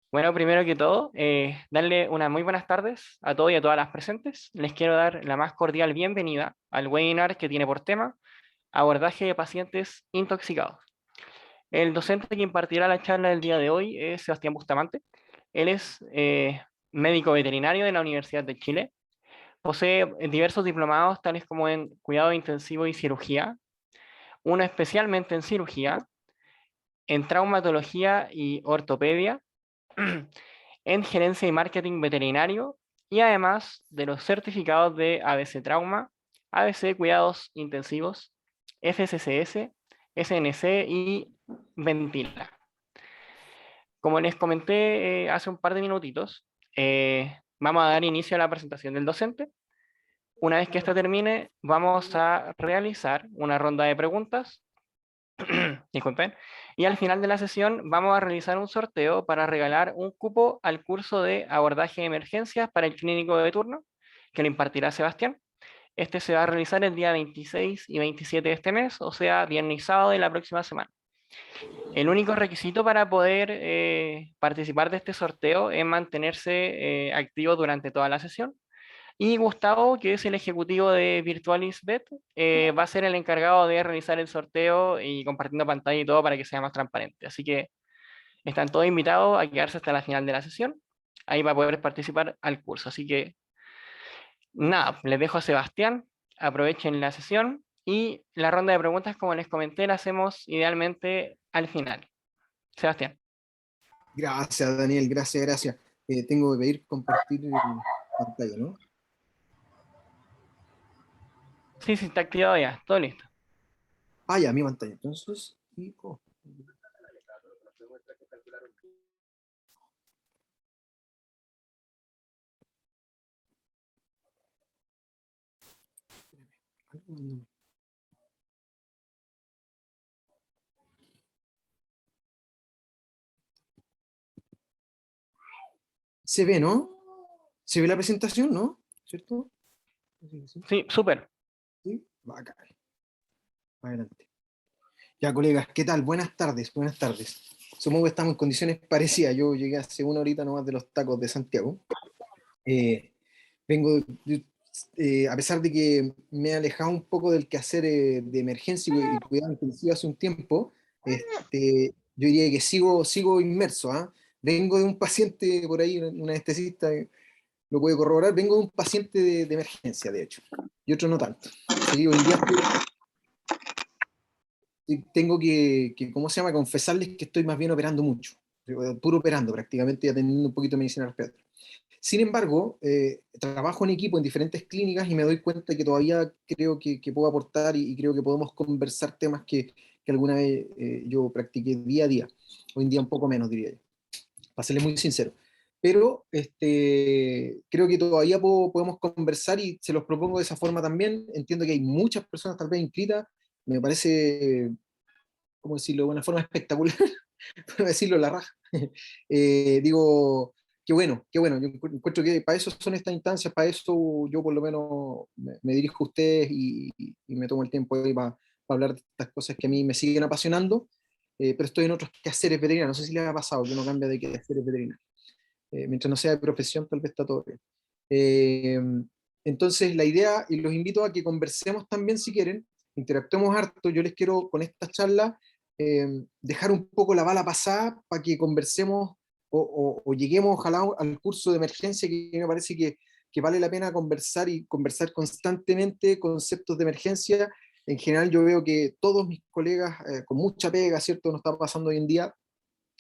Bueno, primero que todo, darle unas muy buenas tardes a todos y a todas las presentes. Les quiero dar la más cordial bienvenida al webinar que tiene por tema abordaje de pacientes intoxicados. El docente que impartirá la charla del día de hoy es Sebastián Bustamante. Él es médico veterinario de la Universidad de Chile. Posee diversos diplomados tales como en cuidado intensivo y cirugía, uno especialmente en cirugía, en traumatología y ortopedia, en gerencia y marketing veterinario y además de los certificados de ABC Trauma, ABC Cuidados Intensivos, FCCS, SNC y Ventila. Como les comenté hace un par de minutitos, vamos a dar inicio a la presentación del docente. Una vez que esta termine, vamos a realizar una ronda de preguntas. Disculpen. Y al final de la sesión vamos a realizar un sorteo para regalar un cupo al curso de abordaje de emergencias para el clínico de turno que lo impartirá Sebastián. Este se va a realizar el día 26 y 27 de este mes, o sea, viernes y sábado de la próxima semana. El único requisito para poder participar de este sorteo es mantenerse activo durante toda la sesión. Y Gustavo, que es el ejecutivo de VirtualisBet, va a ser el encargado de realizar el sorteo y compartiendo pantalla y todo para que sea más transparente. Así que están todos invitados a quedarse hasta la final de la sesión. Ahí va a poder participar al curso. Así que nada, les dejo a Sebastián. Aprovechen la sesión y la ronda de preguntas, como les comenté, la hacemos idealmente al final. Sebastián. Gracias, Daniel, gracias. Tengo que pedir compartir pantalla, ¿no? Sí, sí, está activado ya. Todo listo. Ah, ya, mi pantalla. Entonces, se ve, ¿no? ¿Se ve la presentación, no? ¿Cierto? Sí, Sí, súper. sí. Bacán. Adelante. Ya, colegas, ¿qué tal? Buenas tardes, buenas tardes. Supongo que estamos en condiciones parecidas. Yo llegué hace una horita nomás de los tacos de Santiago. Eh, vengo, a pesar de que me he alejado un poco del quehacer de emergencia y cuidado intensivo hace un tiempo, yo diría que sigo inmerso, ¿ah? Vengo de un paciente por ahí, un anestesista, lo puede corroborar, vengo de un paciente de emergencia, de hecho, y otro no tanto. Sí, hoy día tengo ¿cómo se llama? Confesarles que estoy más bien operando mucho, puro operando prácticamente y atendiendo un poquito de medicina respiratoria. Sin embargo, trabajo en equipo en diferentes clínicas y me doy cuenta que todavía creo que puedo aportar y creo que podemos conversar temas que alguna vez yo practiqué día a día. Hoy en día un poco menos, diría yo, para serles muy sincero. Pero creo que todavía podemos conversar y se los propongo de esa forma también. Entiendo que hay muchas personas tal vez inscritas. Me parece, ¿cómo decirlo?, de una forma espectacular, para decirlo la raja. Digo, qué bueno, yo encuentro que para eso son estas instancias, para eso yo por lo menos me dirijo a ustedes y me tomo el tiempo ahí para hablar de estas cosas que a mí me siguen apasionando, pero estoy en otros quehaceres veterinarios, no sé si les ha pasado que uno cambia de quehaceres veterinarios. Mientras no sea de profesión, tal vez está todo bien. Eh, entonces, la idea, y los invito a que conversemos también si quieren, interactuemos harto. Yo les quiero con esta charla dejar un poco la bala pasada para que conversemos o lleguemos ojalá al curso de emergencia que me parece que vale la pena conversar y conversar constantemente conceptos de emergencia. En general yo veo que todos mis colegas con mucha pega, ¿cierto? Nos está pasando hoy en día,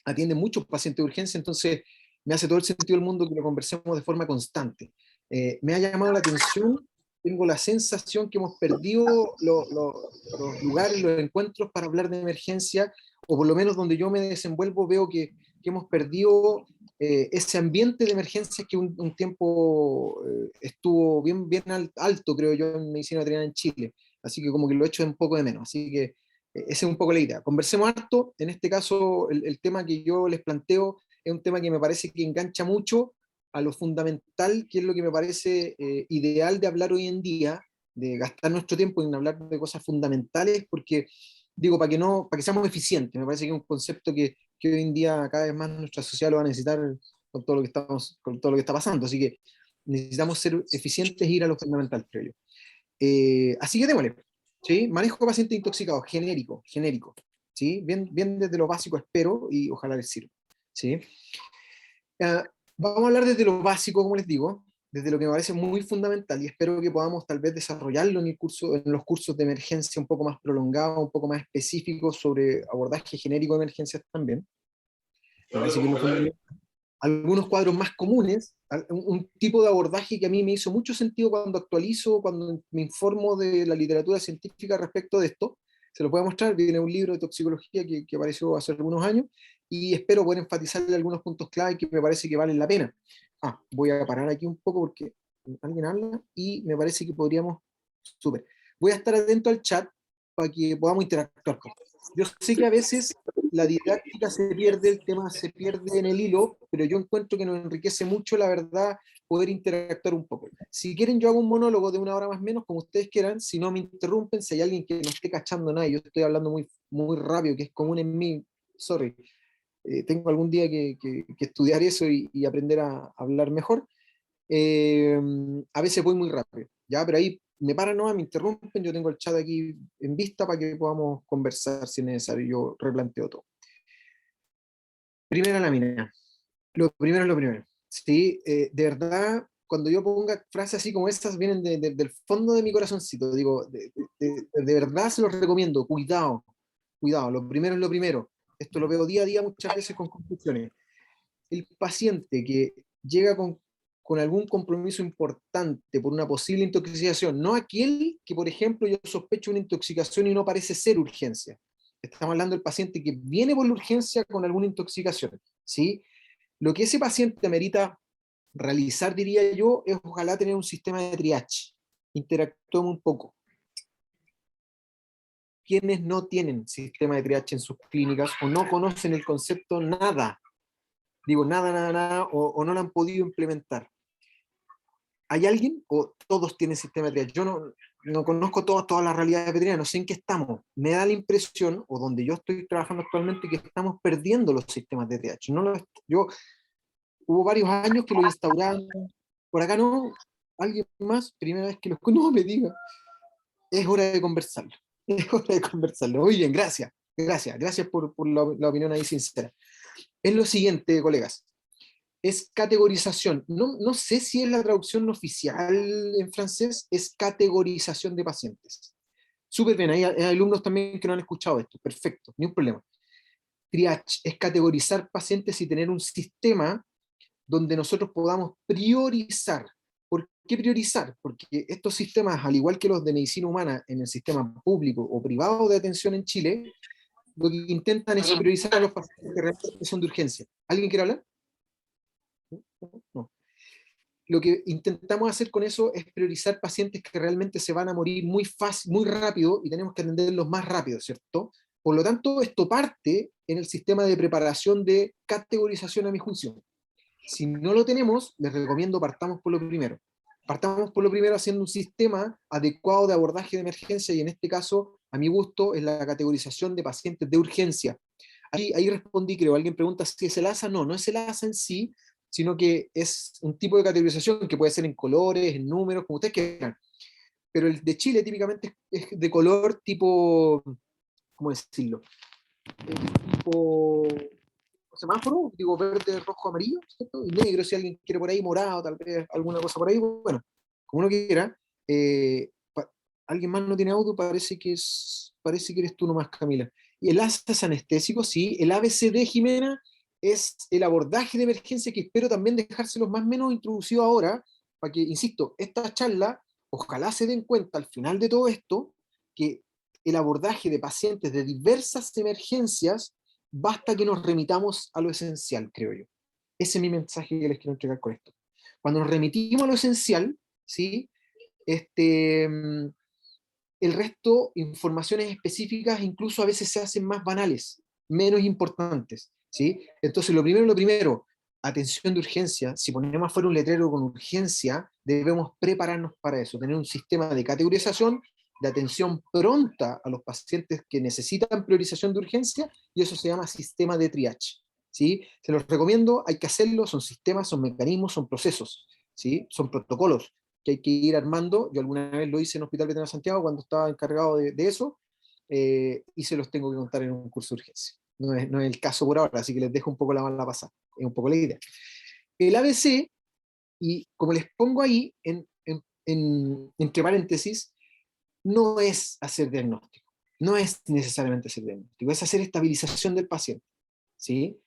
atienden muchos pacientes de urgencia, entonces me hace todo el sentido del mundo que lo conversemos de forma constante. Me ha llamado la atención, tengo la sensación que hemos perdido los lugares, los encuentros para hablar de emergencia, o por lo menos donde yo me desenvuelvo veo que hemos perdido ese ambiente de emergencia que un tiempo estuvo bien alto, creo yo, en medicina veterinaria en Chile. Así que como que lo he hecho un poco de menos. Así que esa es un poco la idea. Conversemos harto, en este caso el tema que yo les planteo es un tema que me parece que engancha mucho a lo fundamental, que es lo que me parece ideal de hablar hoy en día, de gastar nuestro tiempo en hablar de cosas fundamentales, porque digo, para que seamos eficientes, me parece que es un concepto que hoy en día cada vez más nuestra sociedad lo va a necesitar con todo lo que con todo lo que está pasando. Así que necesitamos ser eficientes e ir a lo fundamental, creo yo. Así que démosle. ¿Sí? Manejo de pacientes intoxicados, genérico. ¿Sí? Bien desde lo básico, espero, y ojalá les sirva. ¿Sí? Vamos a hablar desde lo básico, como les digo, desde lo que me parece muy fundamental, y espero que podamos tal vez desarrollarlo en los cursos de emergencia un poco más prolongados, un poco más específicos sobre abordaje genérico de emergencias también. Me parece que es lo fundamental. Algunos cuadros más comunes, un tipo de abordaje que a mí me hizo mucho sentido cuando actualizo, cuando me informo de la literatura científica respecto de esto. Se lo voy a mostrar, viene un libro de toxicología que apareció hace algunos años, y espero poder enfatizarle algunos puntos clave que me parece que valen la pena. Voy a parar aquí un poco porque alguien habla y me parece que podríamos... Súper. Voy a estar atento al chat para que podamos interactuar. Yo sé que a veces la didáctica se pierde, el tema se pierde en el hilo, pero yo encuentro que nos enriquece mucho, la verdad, poder interactuar un poco. Si quieren, yo hago un monólogo de 1 hora más o menos, como ustedes quieran, si no me interrumpen, si hay alguien que no esté cachando nada, yo estoy hablando muy rápido, que es común en mí, sorry. Tengo algún día que estudiar eso y aprender a hablar mejor. A veces voy muy rápido, ¿ya? Pero ahí me paran, no, me interrumpen, yo tengo el chat aquí en vista para que podamos conversar si es necesario, yo replanteo todo. Primera lámina, lo primero es lo primero, ¿sí? De verdad, cuando yo ponga frases así como estas, vienen del fondo de mi corazoncito, digo, de verdad se los recomiendo, cuidado, lo primero es lo primero, esto lo veo día a día muchas veces con conclusiones. El paciente que llega con algún compromiso importante por una posible intoxicación, no aquel que, por ejemplo, yo sospecho una intoxicación y no parece ser urgencia. Estamos hablando del paciente que viene por la urgencia con alguna intoxicación, ¿sí? Lo que ese paciente amerita realizar, diría yo, es ojalá tener un sistema de triage. Interactuemos un poco. Quienes no tienen sistema de triage en sus clínicas o no conocen el concepto nada, digo nada, o no lo han podido implementar. ¿Hay alguien o todos tienen sistema de triage? Yo no conozco todas las realidades veterinarias, no sé en qué estamos. Me da la impresión, o donde yo estoy trabajando actualmente, que estamos perdiendo los sistemas de triage. Hubo varios años que lo instauraron, por acá no, alguien más, primera vez que lo escucho, no me diga. Es hora de conversarlo. Es hora de conversarlo. Muy bien, gracias por la opinión ahí sincera. Es lo siguiente, colegas. Es categorización. No sé si es la traducción oficial en francés, es categorización de pacientes. Súper bien, hay alumnos también que no han escuchado esto. Perfecto, ni un problema. Triage es categorizar pacientes y tener un sistema donde nosotros podamos priorizar. ¿Por qué priorizar? Porque estos sistemas, al igual que los de medicina humana en el sistema público o privado de atención en Chile, lo que intentan es priorizar a los pacientes que realmente son de urgencia. ¿Alguien quiere hablar? No. Lo que intentamos hacer con eso es priorizar pacientes que realmente se van a morir muy fácil, muy rápido, y tenemos que atenderlos más rápido, ¿cierto? Por lo tanto, esto parte en el sistema de preparación de categorización a mi juicio. Si no lo tenemos, les recomiendo partamos por lo primero. Partamos por lo primero haciendo un sistema adecuado de abordaje de emergencia, y en este caso, a mi gusto, es la categorización de pacientes de urgencia. Ahí respondí, creo. Alguien pregunta si es el ASA. No es el ASA en sí, sino que es un tipo de categorización que puede ser en colores, en números, como ustedes quieran. Pero el de Chile típicamente es de color tipo, ¿cómo decirlo? Tipo semáforo, digo verde, rojo, amarillo, ¿cierto? Y negro, si alguien quiere por ahí, morado, tal vez alguna cosa por ahí, bueno, como uno quiera. ¿Alguien más no tiene auto? Parece que eres tú nomás, Camila. Y el ASA es anestésico, sí. El ABCD, Jimena, es el abordaje de emergencia, que espero también dejárselos más o menos introducido ahora, para que, insisto, esta charla, ojalá se den cuenta al final de todo esto, que el abordaje de pacientes de diversas emergencias, basta que nos remitamos a lo esencial, creo yo. Ese es mi mensaje que les quiero entregar con esto. Cuando nos remitimos a lo esencial, ¿sí? El resto, informaciones específicas, incluso a veces se hacen más banales, menos importantes, ¿sí? Entonces, lo primero, atención de urgencia. Si ponemos afuera un letrero con urgencia, debemos prepararnos para eso, tener un sistema de categorización de atención pronta a los pacientes que necesitan priorización de urgencia, y eso se llama sistema de triage. ¿Sí? Se los recomiendo, hay que hacerlo, son sistemas, son mecanismos, son procesos, ¿sí? Son protocolos que hay que ir armando. Yo alguna vez lo hice en Hospital Veterinario Santiago cuando estaba encargado de eso, y se los tengo que contar en un curso de urgencia. No es el caso por ahora, así que les dejo un poco la mala pasada, es un poco la idea. El ABC, y como les pongo ahí, entre paréntesis, no es hacer diagnóstico, no es necesariamente hacer diagnóstico, es hacer estabilización del paciente, ¿sí?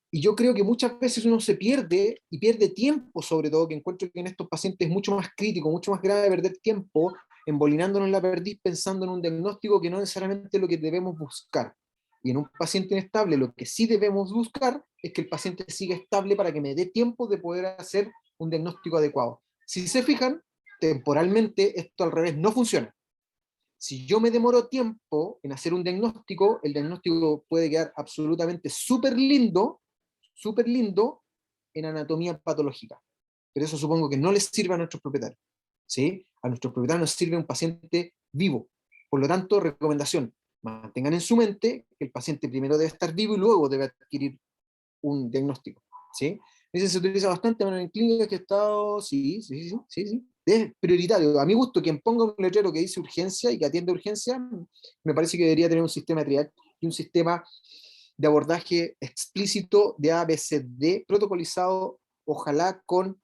Y yo creo que muchas veces uno se pierde, y pierde tiempo, sobre todo, que encuentro que en estos pacientes es mucho más crítico, mucho más grave perder tiempo embolinándonos en la perdiz pensando en un diagnóstico que no necesariamente es lo que debemos buscar. Y en un paciente inestable lo que sí debemos buscar es que el paciente siga estable para que me dé tiempo de poder hacer un diagnóstico adecuado. Si se fijan, temporalmente esto al revés no funciona. Si yo me demoro tiempo en hacer un diagnóstico, el diagnóstico puede quedar absolutamente súper lindo en anatomía patológica. Pero eso supongo que no les sirve a nuestros propietarios. ¿Sí? A nuestros propietarios nos sirve un paciente vivo. Por lo tanto, recomendación, mantengan en su mente que el paciente primero debe estar vivo y luego debe adquirir un diagnóstico. ¿Sí? Ese se utiliza bastante en clínicas que he estado, sí. Es prioritario. A mi gusto, quien ponga un letrero que dice urgencia y que atiende urgencia, me parece que debería tener un sistema de triage y un sistema de abordaje explícito de ABCD protocolizado, ojalá con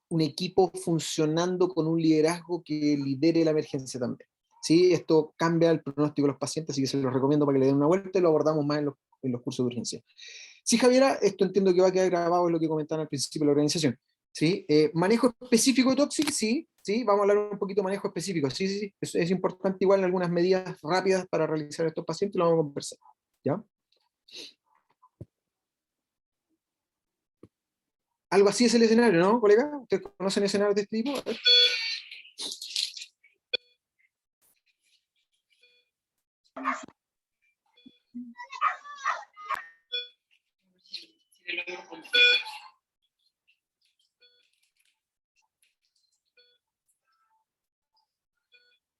un equipo funcionando con un liderazgo que lidere la emergencia también. ¿Sí? Esto cambia el pronóstico de los pacientes, así que se los recomiendo para que le den una vuelta y lo abordamos más en los cursos de urgencia. Sí, Javiera, esto entiendo que va a quedar grabado en lo que comentaban al principio de la organización. ¿Sí? Manejo específico de Toxic, sí, vamos a hablar un poquito de manejo específico, sí, es importante igual en algunas medidas rápidas para realizar estos pacientes, lo vamos a conversar, ¿ya? Algo así es el escenario, ¿no, colega? ¿Ustedes conocen escenarios de este tipo?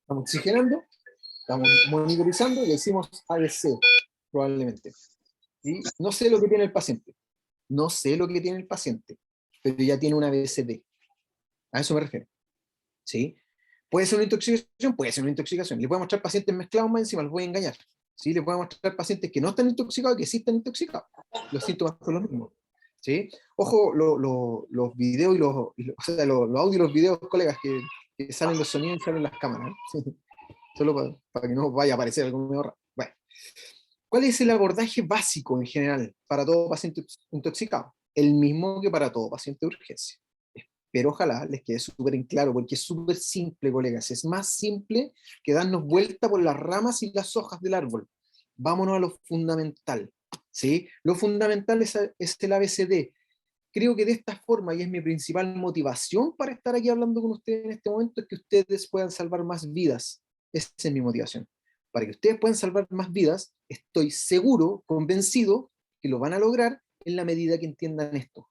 Estamos oxigenando, estamos monitorizando y decimos ABC, probablemente. ¿Sí? No sé lo que tiene el paciente, no sé lo que tiene el paciente, pero ya tiene una ABCD. A eso me refiero. ¿Sí? ¿Puede ser una intoxicación? Puede ser una intoxicación. Le puedo mostrar pacientes mezclados más encima, los voy a engañar. ¿Sí? Le puedo mostrar pacientes que no están intoxicados y que sí están intoxicados. Los síntomas son los mismos. ¿Sí? Ojo, los videos o sea, los audios y los videos, colegas, que salen los sonidos y salen las cámaras. ¿Sí? Solo para que no vaya a aparecer algo medio raro. Bueno, ¿cuál es el abordaje básico en general para todo paciente intoxicado? El mismo que para todo paciente de urgencia. Pero ojalá les quede súper en claro, porque es súper simple, colegas. Es más simple que darnos vuelta por las ramas y las hojas del árbol. Vámonos a lo fundamental. ¿Sí? Lo fundamental es el ABCD. Creo que de esta forma, y es mi principal motivación para estar aquí hablando con ustedes en este momento, es que ustedes puedan salvar más vidas. Esa es mi motivación. Para que ustedes puedan salvar más vidas, estoy seguro, convencido, que lo van a lograr en la medida que entiendan esto.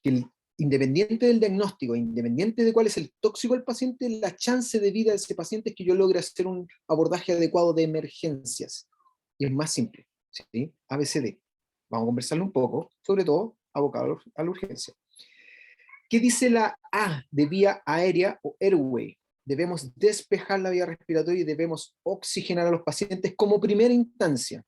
Que independiente del diagnóstico, independiente de cuál es el tóxico del paciente, la chance de vida de ese paciente es que yo logre hacer un abordaje adecuado de emergencias. Y es más simple. ¿Sí? ABCD. Vamos a conversarlo un poco, sobre todo abocado a la urgencia. ¿Qué dice la A de vía aérea o airway? Debemos despejar la vía respiratoria y debemos oxigenar a los pacientes como primera instancia.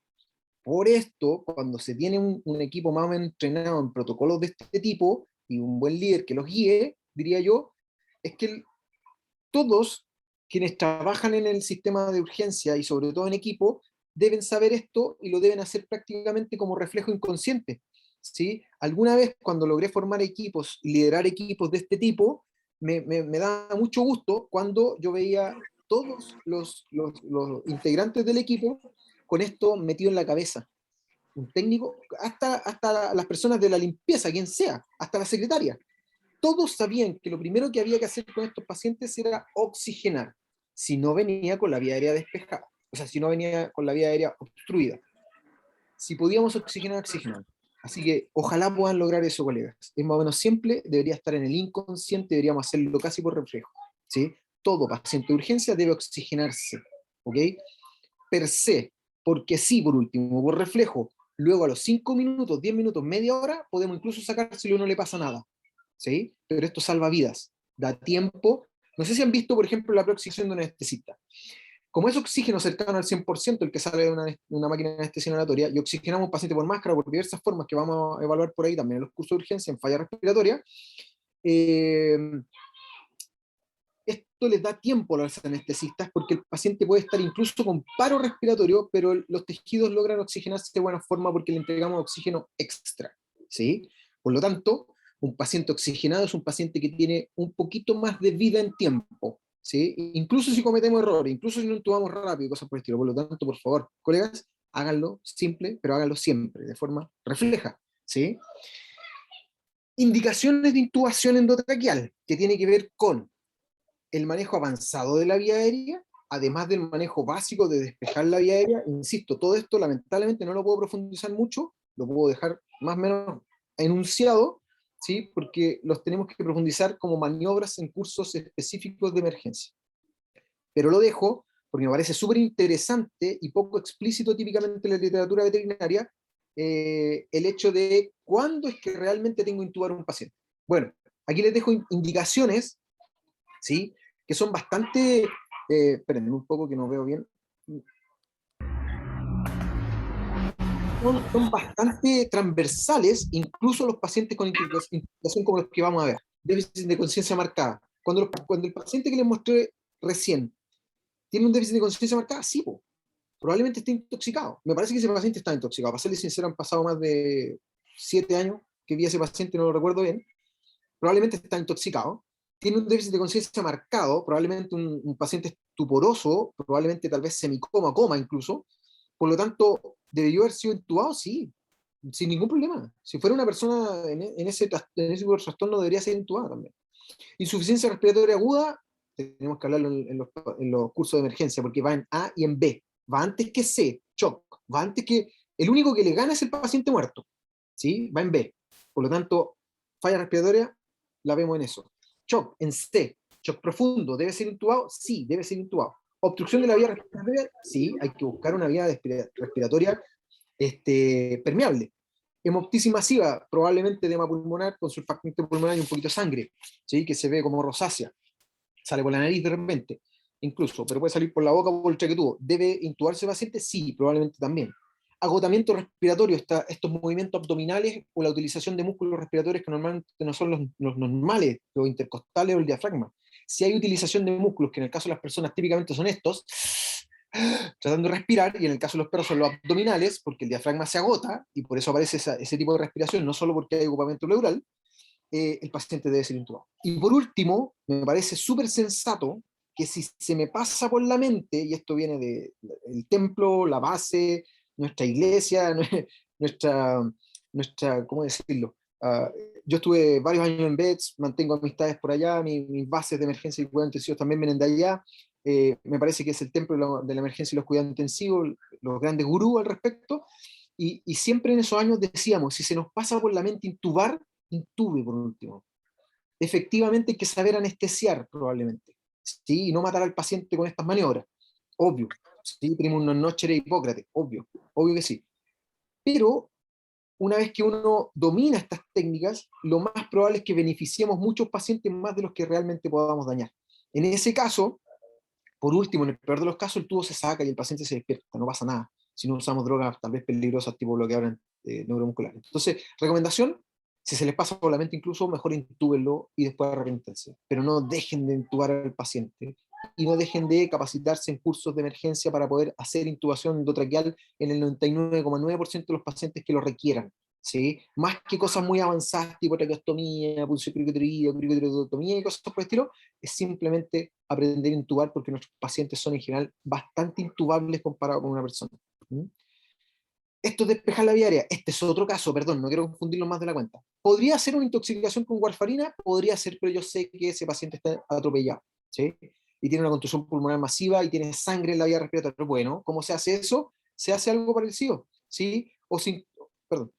Por esto, cuando se tiene un equipo más o menos entrenado en protocolos de este tipo y un buen líder que los guíe, diría yo, es que todos quienes trabajan en el sistema de urgencia y sobre todo en equipo, deben saber esto y lo deben hacer prácticamente como reflejo inconsciente. ¿Sí? Alguna vez cuando logré formar equipos y liderar equipos de este tipo, me da mucho gusto cuando yo veía todos los integrantes del equipo con esto metido en la cabeza. Un técnico, hasta las personas de la limpieza, quien sea, hasta la secretaria. Todos sabían que lo primero que había que hacer con estos pacientes era oxigenar, si no venía con la vía aérea despejada, o sea, si no venía con la vía aérea obstruida. Si podíamos oxigenar, oxigenar. Así que ojalá puedan lograr eso, colegas. Es más o menos simple, debería estar en el inconsciente, deberíamos hacerlo casi por reflejo. ¿sí? Todo paciente de urgencia debe oxigenarse, ¿ok? Per se, porque sí, por último, por reflejo, luego a los 5 minutos, 10 minutos, media hora, podemos incluso sacar si no le pasa nada, ¿sí? Pero esto salva vidas, da tiempo. No sé si han visto, por ejemplo, la aproximación de un anestesista. Como es oxígeno cercano al 100%, el que sale de una máquina de anestesia inhalatoria, y oxigenamos a un paciente por máscara por diversas formas que vamos a evaluar por ahí también en los cursos de urgencia, en falla respiratoria, eh, esto les da tiempo a los anestesistas porque el paciente puede estar incluso con paro respiratorio, pero los tejidos logran oxigenarse de buena forma porque le entregamos oxígeno extra, ¿sí? Por lo tanto, un paciente oxigenado es un paciente que tiene un poquito más de vida en tiempo, ¿sí? Incluso si cometemos errores, incluso si no intubamos rápido, cosas por el estilo. Por lo tanto, por favor, colegas, háganlo simple, pero háganlo siempre, de forma refleja, ¿sí? Indicaciones de intubación endotraqueal, que tiene que ver con el manejo avanzado de la vía aérea, además del manejo básico de despejar la vía aérea. Insisto, todo esto lamentablemente no lo puedo profundizar mucho, lo puedo dejar más o menos enunciado, ¿sí? Porque los tenemos que profundizar como maniobras en cursos específicos de emergencia. Pero lo dejo porque me parece súper interesante y poco explícito típicamente en la literatura veterinaria el hecho de cuándo es que realmente tengo que intubar a un paciente. Bueno, aquí les dejo indicaciones, ¿sí? Que son bastante, espérenme un poco que no veo bien, son bastante transversales, incluso los pacientes con intoxicación como los que vamos a ver, déficit de conciencia marcada. Cuando el paciente que les mostré recién tiene un déficit de conciencia marcada, sí, po, probablemente esté intoxicado. Me parece que ese paciente está intoxicado. Para serles sincero, han pasado más de 7 años que vi a ese paciente, no lo recuerdo bien, probablemente está intoxicado, tiene un déficit de conciencia marcado, probablemente un paciente estuporoso, probablemente tal vez semicoma, coma incluso, por lo tanto, ¿debió haber sido intubado? Sí, sin ningún problema. Si fuera una persona en ese tipo de trastorno, debería ser intubada también. Insuficiencia respiratoria aguda, tenemos que hablarlo en los cursos de emergencia, porque va en A y en B, va antes que C, shock, va antes que, el único que le gana es el paciente muerto, ¿sí? Va en B. Por lo tanto, falla respiratoria, la vemos en eso. Shock, en C, shock profundo, ¿debe ser intubado? Sí, debe ser intubado. Obstrucción de la vía respiratoria, sí, hay que buscar una vía respiratoria permeable. Hemoptisis masiva, probablemente edema pulmonar con surfactante pulmonar y un poquito de sangre, ¿sí? Que se ve como rosácea, sale por la nariz de repente, incluso, pero puede salir por la boca o por el traquetubo. ¿Debe intubarse el paciente? Sí, probablemente también. Agotamiento respiratorio, estos movimientos abdominales o la utilización de músculos respiratorios que normalmente no son los normales, los intercostales o el diafragma. Si hay utilización de músculos, que en el caso de las personas típicamente son estos, tratando de respirar, y en el caso de los perros son los abdominales, porque el diafragma se agota, y por eso aparece ese tipo de respiración, no solo porque hay ocupamiento pleural, el paciente debe ser intubado. Y por último, me parece súper sensato que si se me pasa por la mente, y esto viene del templo, la base, nuestra iglesia, nuestra, ¿cómo decirlo? Yo estuve varios años en BETS, mantengo amistades por allá, mis bases de emergencia y cuidados intensivos también vienen de allá. Me parece que es el templo de la emergencia y los cuidados intensivos, los grandes gurús al respecto, y siempre en esos años decíamos, si se nos pasa por la mente intubar, intube por último. Efectivamente hay que saber anestesiar probablemente, ¿sí? Y no matar al paciente con estas maniobras, obvio, ¿sí? Primum non nocere Hipócrates, obvio que sí. Pero una vez que uno domina estas técnicas, lo más probable es que beneficiemos muchos pacientes más de los que realmente podamos dañar. En ese caso, por último, en el peor de los casos, el tubo se saca y el paciente se despierta, no pasa nada. Si no usamos drogas tal vez peligrosas tipo bloqueadores neuromusculares. Entonces, recomendación, si se les pasa por la mente incluso, mejor intúbenlo y después arrepiéntense. Pero no dejen de intubar al paciente y no dejen de capacitarse en cursos de emergencia para poder hacer intubación endotraqueal en el 99,9% de los pacientes que lo requieran. ¿Sí? Más que cosas muy avanzadas tipo traqueostomía, pulsiocricotomía, cricotirotomía y cosas por el estilo, es simplemente aprender a intubar porque nuestros pacientes son en general bastante intubables comparado con una persona. ¿Mm? Esto es despejar la vía aérea. Este es otro caso, perdón, no quiero confundirlo más de la cuenta. ¿Podría ser una intoxicación con warfarina? Podría ser, pero yo sé que ese paciente está atropellado, ¿sí? Y tiene una contusión pulmonar masiva y tiene sangre en la vía respiratoria. Bueno, ¿cómo se hace eso? Se hace algo parecido, ¿sí? O sin, perdón.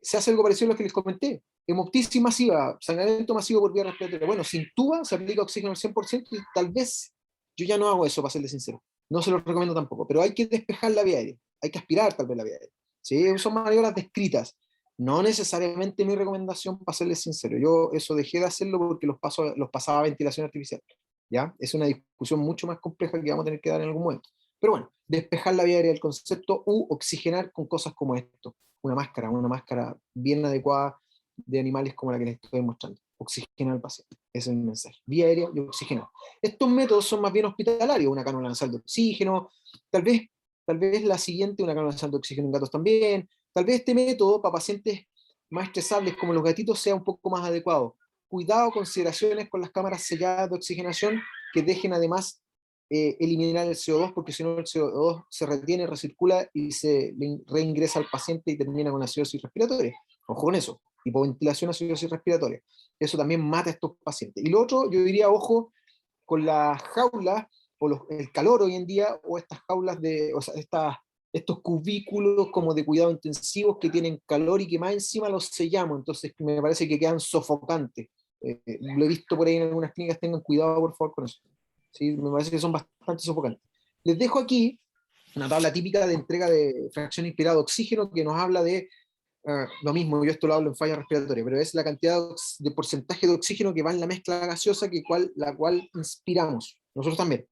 se hace algo parecido a lo que les comenté. Hemoptisis masiva, sangramiento masivo por vía respiratoria. Bueno, se intuba, se aplica oxígeno al 100% y tal vez yo ya no hago eso, para serles sincero. No se lo recomiendo tampoco, pero hay que despejar la vía aérea. Hay que aspirar tal vez la vía aérea. ¿Sí? Son maniobras descritas. No necesariamente mi recomendación, para serles sincero. Yo eso dejé de hacerlo porque los pasaba a ventilación artificial. ¿Ya? Es una discusión mucho más compleja que vamos a tener que dar en algún momento. Pero bueno, despejar la vía aérea del concepto u oxigenar con cosas como esto. Una máscara bien adecuada de animales como la que les estoy mostrando. Oxigenar al paciente. Ese es el mensaje. Vía aérea y oxigenar. Estos métodos son más bien hospitalarios, una cánula nasal de oxígeno, tal vez, tal vez la siguiente, una cánula nasal de oxígeno en gatos también, tal vez este método para pacientes más estresables como los gatitos sea un poco más adecuado. Cuidado, consideraciones con las cámaras selladas de oxigenación que dejen además eliminar el CO2, porque si no el CO2 se retiene, recircula y se reingresa al paciente y termina con acidosis respiratoria. Ojo con eso, hipoventilación, acidosis respiratoria. Eso también mata a estos pacientes. Y lo otro, yo diría, ojo con las jaulas, o el calor hoy en día, o estas jaulas o sea, estos cubículos como de cuidado intensivos que tienen calor y que más encima los sellamos, entonces me parece que quedan sofocantes. Lo he visto por ahí en algunas clínicas, tengan cuidado por favor con eso. ¿Sí? Me parece que son bastante sofocantes. Les dejo aquí una tabla típica de entrega de fracción inspirada de oxígeno que nos habla de lo mismo, yo esto lo hablo en falla respiratoria, pero es la cantidad de porcentaje de oxígeno que va en la mezcla gaseosa la cual inspiramos, nosotros también.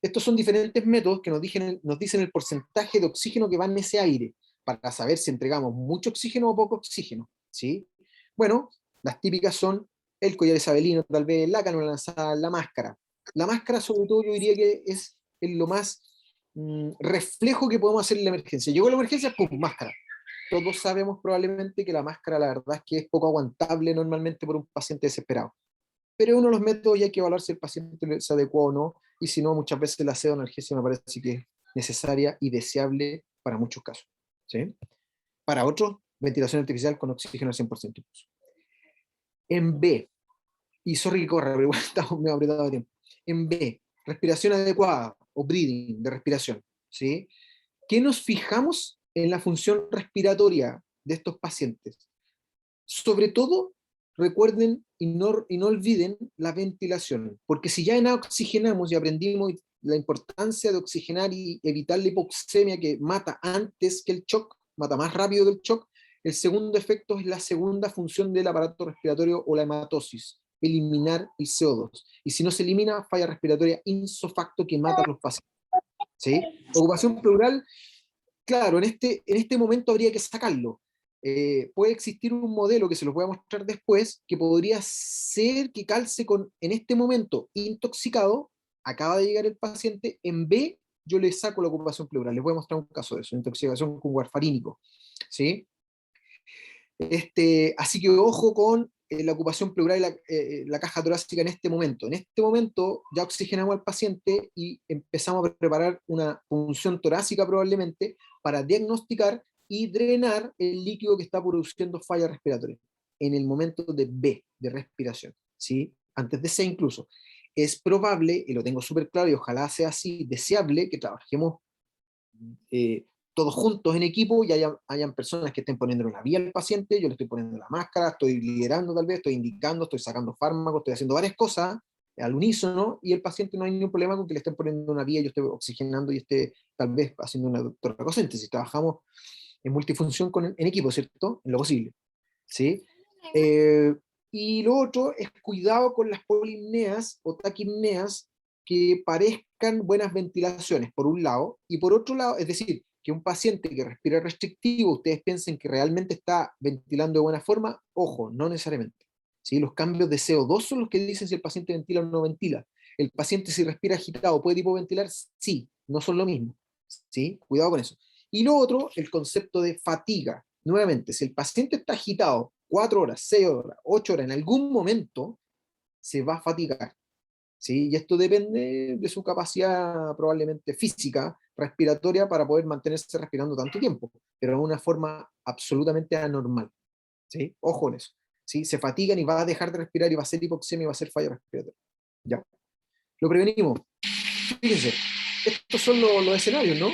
Estos son diferentes métodos que nos dicen el porcentaje de oxígeno que va en ese aire, para saber si entregamos mucho oxígeno o poco oxígeno, ¿sí? Bueno, las típicas son el collar isabelino, tal vez la cánula nasal, la máscara. La máscara, sobre todo, yo diría que es lo más reflejo que podemos hacer en la emergencia. Llegó la emergencia, ¡pum!, máscara. Todos sabemos probablemente que la máscara, la verdad es que es poco aguantable normalmente por un paciente desesperado. Pero es uno de los métodos y hay que evaluar si el paciente se adecua o no, y si no, muchas veces la pseudoanalgesia me parece que es necesaria y deseable para muchos casos. ¿Sí? Para otros, ventilación artificial con oxígeno al 100% incluso. En B, y sorry que corra, pero igual estamos medio apretados de tiempo. En B, respiración adecuada o breathing de respiración. ¿Sí? ¿Qué nos fijamos en la función respiratoria de estos pacientes? Sobre todo, recuerden y no olviden la ventilación, porque si ya oxigenamos y aprendimos la importancia de oxigenar y evitar la hipoxemia que mata antes que el shock, mata más rápido que el shock, el segundo efecto es la segunda función del aparato respiratorio o la hematosis, eliminar el CO2. Y si no se elimina, falla respiratoria insofacto que mata a los pacientes. ¿Sí? Ocupación pleural, claro, en este momento habría que sacarlo. Puede existir un modelo que se los voy a mostrar después, que podría ser que calce con, en este momento, intoxicado, acaba de llegar el paciente, en B yo le saco la ocupación pleural. Les voy a mostrar un caso de eso, intoxicación con warfarínico. ¿Sí? Así que ojo con la ocupación pleural y la caja torácica en este momento. En este momento ya oxigenamos al paciente y empezamos a preparar una punción torácica probablemente para diagnosticar y drenar el líquido que está produciendo falla respiratoria en el momento de B, de respiración, ¿sí? Antes de C incluso. Es probable, y lo tengo súper claro y ojalá sea así, deseable que trabajemos todos juntos en equipo y hayan personas que estén poniendo la vía al paciente, yo le estoy poniendo la máscara, estoy liderando tal vez, estoy indicando, estoy sacando fármacos, estoy haciendo varias cosas al unísono y el paciente no hay ningún problema con que le estén poniendo una vía, yo estoy oxigenando y esté tal vez haciendo una toracosíntesis. Trabajamos en multifunción en equipo, ¿cierto? En lo posible. ¿Sí? Y lo otro es cuidado con las polipneas o taquipneas que parezcan buenas ventilaciones, por un lado, y por otro lado, es decir, que un paciente que respira restrictivo, ustedes piensen que realmente está ventilando de buena forma, ojo, no necesariamente. ¿Sí? Los cambios de CO2 son los que dicen si el paciente ventila o no ventila. El paciente si respira agitado puede hipoventilar, sí, no son lo mismo. ¿Sí? Cuidado con eso. Y lo otro, el concepto de fatiga. Nuevamente, si el paciente está agitado 4 horas, 6 horas, 8 horas, en algún momento se va a fatigar. ¿Sí? Y esto depende de su capacidad probablemente física, respiratoria, para poder mantenerse respirando tanto tiempo, pero de una forma absolutamente anormal. ¿Sí? Ojo en eso. ¿Sí? Se fatigan y va a dejar de respirar y va a ser hipoxemia y va a ser falla respiratoria. Ya. Lo prevenimos. Fíjense, estos son los escenarios, ¿no?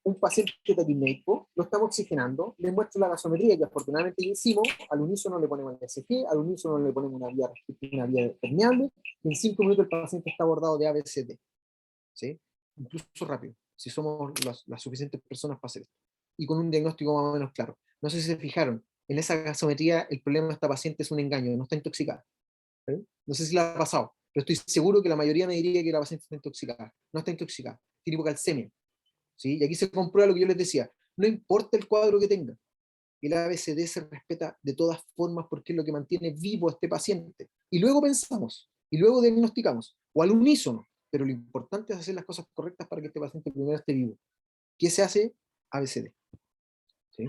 un paciente taquipneico, lo estamos oxigenando, le muestro la gasometría que afortunadamente ya hicimos, al unísono le ponemos el ECG, al unísono le ponemos una vía permeable, y en 5 minutos el paciente está abordado de ABCD, ¿sí? Incluso rápido, si somos las suficientes personas para hacer esto. Y con un diagnóstico más o menos claro. No sé si se fijaron, en esa gasometría el problema de esta paciente es un engaño, no está intoxicada. ¿Sí? No sé si la ha pasado, pero estoy seguro que la mayoría me diría que la paciente está intoxicada. No está intoxicada, tiene hipocalcemia. ¿Sí? Y aquí se comprueba lo que yo les decía, no importa el cuadro que tenga, el ABCD se respeta de todas formas porque es lo que mantiene vivo a este paciente. Y luego pensamos, y luego diagnosticamos, o al unísono, pero lo importante es hacer las cosas correctas para que este paciente primero esté vivo. ¿Qué se hace? ABCD. ¿Sí?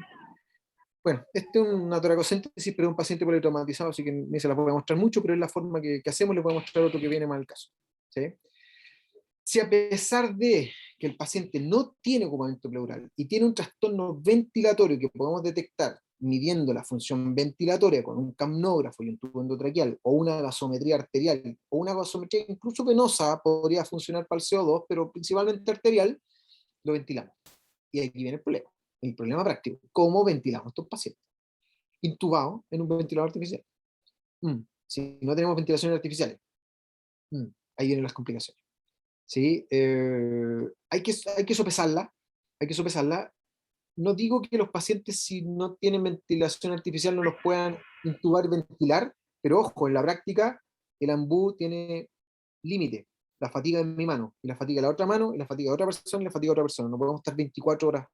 Bueno, este es una toracocéntesis, pero es un paciente politraumatizado, así que ni se la puedo mostrar mucho, pero es la forma que hacemos, le puedo mostrar otro que viene mal el caso. ¿Sí? Si a pesar de que el paciente no tiene ocupamiento pleural y tiene un trastorno ventilatorio que podemos detectar midiendo la función ventilatoria con un capnógrafo y un tubo endotraqueal, o una gasometría arterial, o una gasometría incluso venosa, podría funcionar para el CO2, pero principalmente arterial, lo ventilamos. Y aquí viene el problema práctico. ¿Cómo ventilamos a estos pacientes? Intubados en un ventilador artificial. Si no tenemos ventilaciones artificiales, ahí vienen las complicaciones. ¿Sí? Hay que sopesarla, hay que sopesarla. No digo que los pacientes si no tienen ventilación artificial no los puedan intubar y ventilar, pero ojo, en la práctica el ambú tiene límite. La fatiga en mi mano, y la fatiga de la otra mano, y la fatiga de otra persona, y la fatiga de otra persona. No podemos estar 24 horas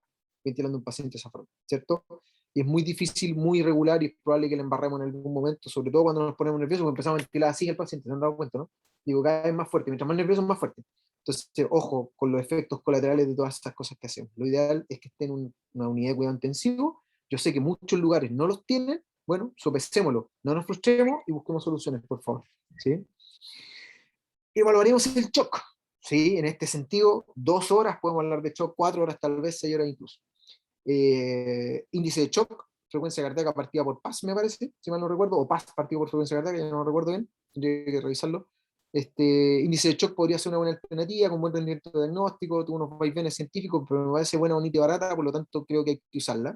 ventilando a un paciente de esa forma, ¿cierto? Y es muy difícil, muy irregular, y es probable que le embarremos en algún momento, sobre todo cuando nos ponemos nerviosos, porque empezamos a ventilar así el paciente, ¿se han dado cuenta, no? Digo, cada vez más fuerte, mientras más nervioso, más fuerte. Entonces, ojo con los efectos colaterales de todas estas cosas que hacemos. Lo ideal es que esté en una unidad de cuidado intensivo. Yo sé que muchos lugares no los tienen. Bueno, sopesémoslo, no nos frustremos y busquemos soluciones, por favor. ¿Sí? Evaluaremos el shock. ¿Sí? En este sentido, 2 horas, podemos hablar de shock, 4 horas, tal vez 6 horas incluso. Índice de shock, frecuencia cardíaca partida por PAS, me parece, si mal no recuerdo, o PAS partido por frecuencia cardíaca, ya no recuerdo bien, tendría que revisarlo. Índice de shock podría ser una buena alternativa, con buen rendimiento de diagnóstico, tuvo unos vaivenes científicos, pero me parece buena, bonita y barata, por lo tanto creo que hay que usarla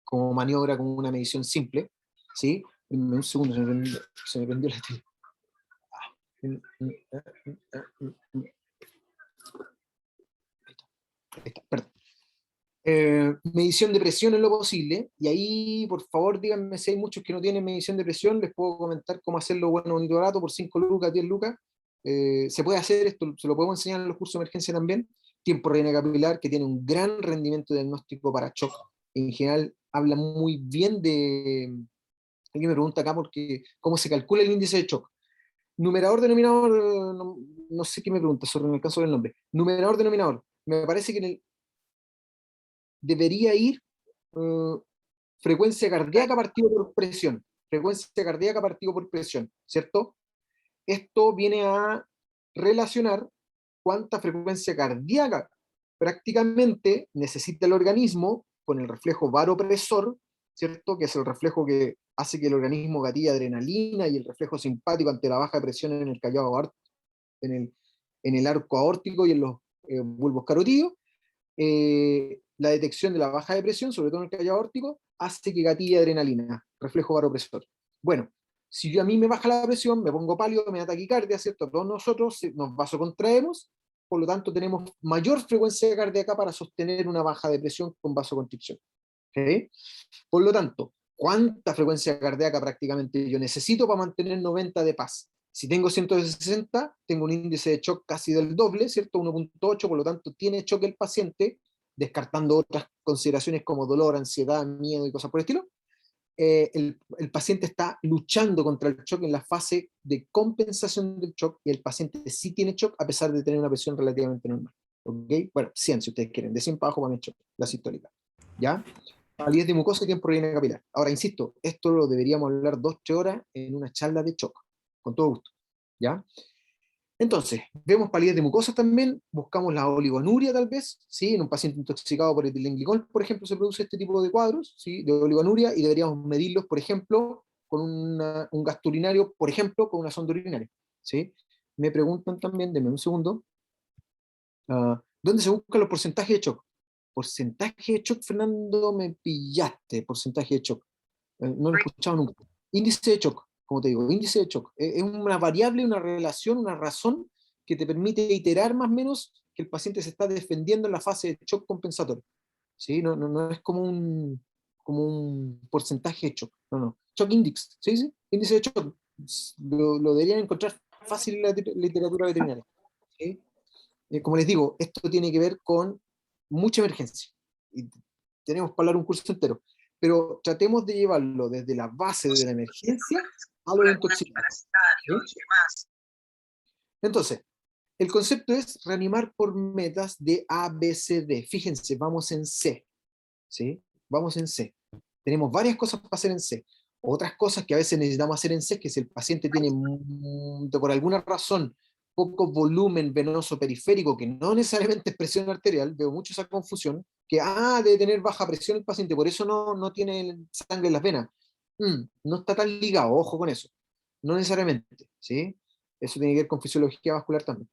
como maniobra, como una medición simple. ¿Sí? Un segundo, se me prendió la tele. Ahí está, perdón. Medición de presión en lo posible, y ahí por favor díganme si hay muchos que no tienen medición de presión, les puedo comentar cómo hacerlo bueno, bonito, barato, por 5 lucas, 10 lucas. Se puede hacer esto, se lo podemos enseñar en los cursos de emergencia también. Tiempo reina capilar, que tiene un gran rendimiento diagnóstico para shock. En general habla muy bien de... Alguien me pregunta acá porque cómo se calcula el índice de shock. Numerador, denominador, no sé qué me pregunta, sobre el alcanzo del nombre. Numerador, denominador. Me parece que debería ir uh, frecuencia cardíaca partido por presión. Frecuencia cardíaca partido por presión, ¿cierto? Esto viene a relacionar cuánta frecuencia cardíaca prácticamente necesita el organismo con el reflejo varopresor, ¿cierto? Que es el reflejo que hace que el organismo gatille adrenalina, y el reflejo simpático ante la baja presión en el callado en el arco aórtico y en los bulbos carotídeos. La detección de la baja de presión, sobre todo en el callado aórtico, hace que gatille adrenalina, reflejo varopresor. Bueno, si yo a mí me baja la presión, me pongo pálido, me da taquicardia, ¿cierto? Todos nosotros nos vasocontraemos, por lo tanto tenemos mayor frecuencia cardíaca para sostener una baja de presión con vasoconstricción. ¿Okay? Por lo tanto, ¿cuánta frecuencia cardíaca prácticamente yo necesito para mantener 90 de paz? Si tengo 160, tengo un índice de shock casi del doble, ¿cierto? 1.8, por lo tanto tiene shock el paciente, descartando otras consideraciones como dolor, ansiedad, miedo y cosas por el estilo. El paciente está luchando contra el shock en la fase de compensación del shock, y el paciente sí tiene shock a pesar de tener una presión relativamente normal. ¿Okay? Bueno, 100 si ustedes quieren, de 100 para abajo van a shock, la sistólica. ¿Ya? Palidez de mucosa y tiempo relleno capilar. Ahora, insisto, esto lo deberíamos hablar 2-3 horas en una charla de shock, con todo gusto. ¿Ya? Entonces, vemos palidez de mucosas también, buscamos la oligonuria tal vez, ¿sí? En un paciente intoxicado por etilenglicol, por ejemplo, se produce este tipo de cuadros, ¿sí? De oligonuria, y deberíamos medirlos, por ejemplo, con un gasto urinario, por ejemplo, con una sonda urinaria, ¿sí? Me preguntan también, denme un segundo, ¿dónde se buscan los porcentajes de shock? Porcentaje de shock, Fernando, me pillaste, porcentaje de shock. No lo he escuchado nunca. Índice de shock, como te digo, índice de shock. Es una variable, una relación, una razón que te permite iterar más o menos que el paciente se está defendiendo en la fase de shock compensatorio. ¿Sí? No es como un porcentaje de shock. No. Shock index, ¿sí? ¿Sí? Índice de shock. Lo deberían encontrar fácil en la literatura veterinaria. ¿Sí? Como les digo, esto tiene que ver con mucha emergencia. Y tenemos para hablar un curso entero. Pero tratemos de llevarlo desde la base de la emergencia a los intoxicados. ¿Sí? Entonces, el concepto es reanimar por metas de A, B, C, D. Fíjense, vamos en C. ¿Sí? Vamos en C. Tenemos varias cosas para hacer en C. Otras cosas que a veces necesitamos hacer en C es que si el paciente tiene, por alguna razón, poco volumen venoso periférico, que no necesariamente es presión arterial, veo mucho esa confusión, que debe tener baja presión el paciente, por eso no tiene sangre en las venas. No está tan ligado, ojo con eso. No necesariamente, ¿sí? Eso tiene que ver con fisiología vascular también.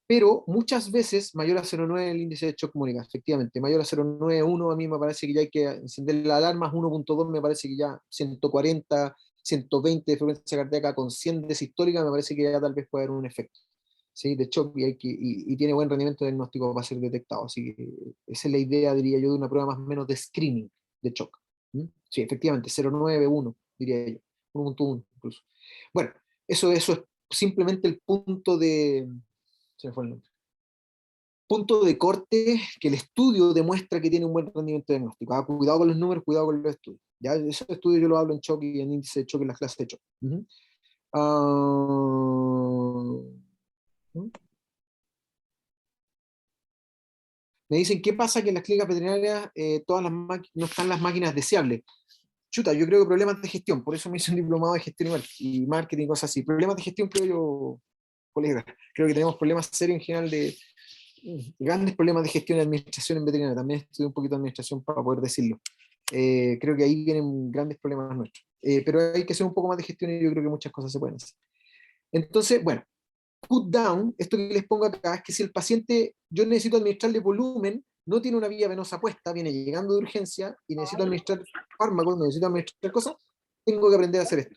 Pero muchas veces mayor a 0,9 el índice de shock comunica, efectivamente. Mayor a 0,91 a mí me parece que ya hay que encender la alarma, 1,2 me parece que ya 140, 120 de frecuencia cardíaca con 100 de sistólica, me parece que ya tal vez puede haber un efecto, ¿sí? De shock y tiene buen rendimiento diagnóstico para ser detectado. Así que esa es la idea, diría yo, de una prueba más o menos de screening de shock. Sí, efectivamente, 0,91 diría yo, 1,1 incluso. Bueno, eso es simplemente el punto de... Se me fue el nombre. Punto de corte que el estudio demuestra que tiene un buen rendimiento diagnóstico. Cuidado con los números, cuidado con los estudios. Ya esos estudios yo lo hablo en shock y en índice de shock en las clases de shock. Me dicen, ¿qué pasa que en las clínicas veterinarias no están las máquinas deseables? Chuta, yo creo que problemas de gestión, por eso me hice un diplomado de gestión y marketing y cosas así. Problemas de gestión, creo yo, colega. Creo que tenemos problemas serios en general grandes problemas de gestión y administración en veterinaria. También estudié un poquito de administración para poder decirlo. Creo que ahí vienen grandes problemas nuestros. Pero hay que hacer un poco más de gestión y yo creo que muchas cosas se pueden hacer. Entonces, bueno, cut down, esto que les pongo acá, es que si el paciente, yo necesito administrarle volumen, no tiene una vía venosa puesta, viene llegando de urgencia y necesito administrar fármacos, necesito administrar cosas, tengo que aprender a hacer esto,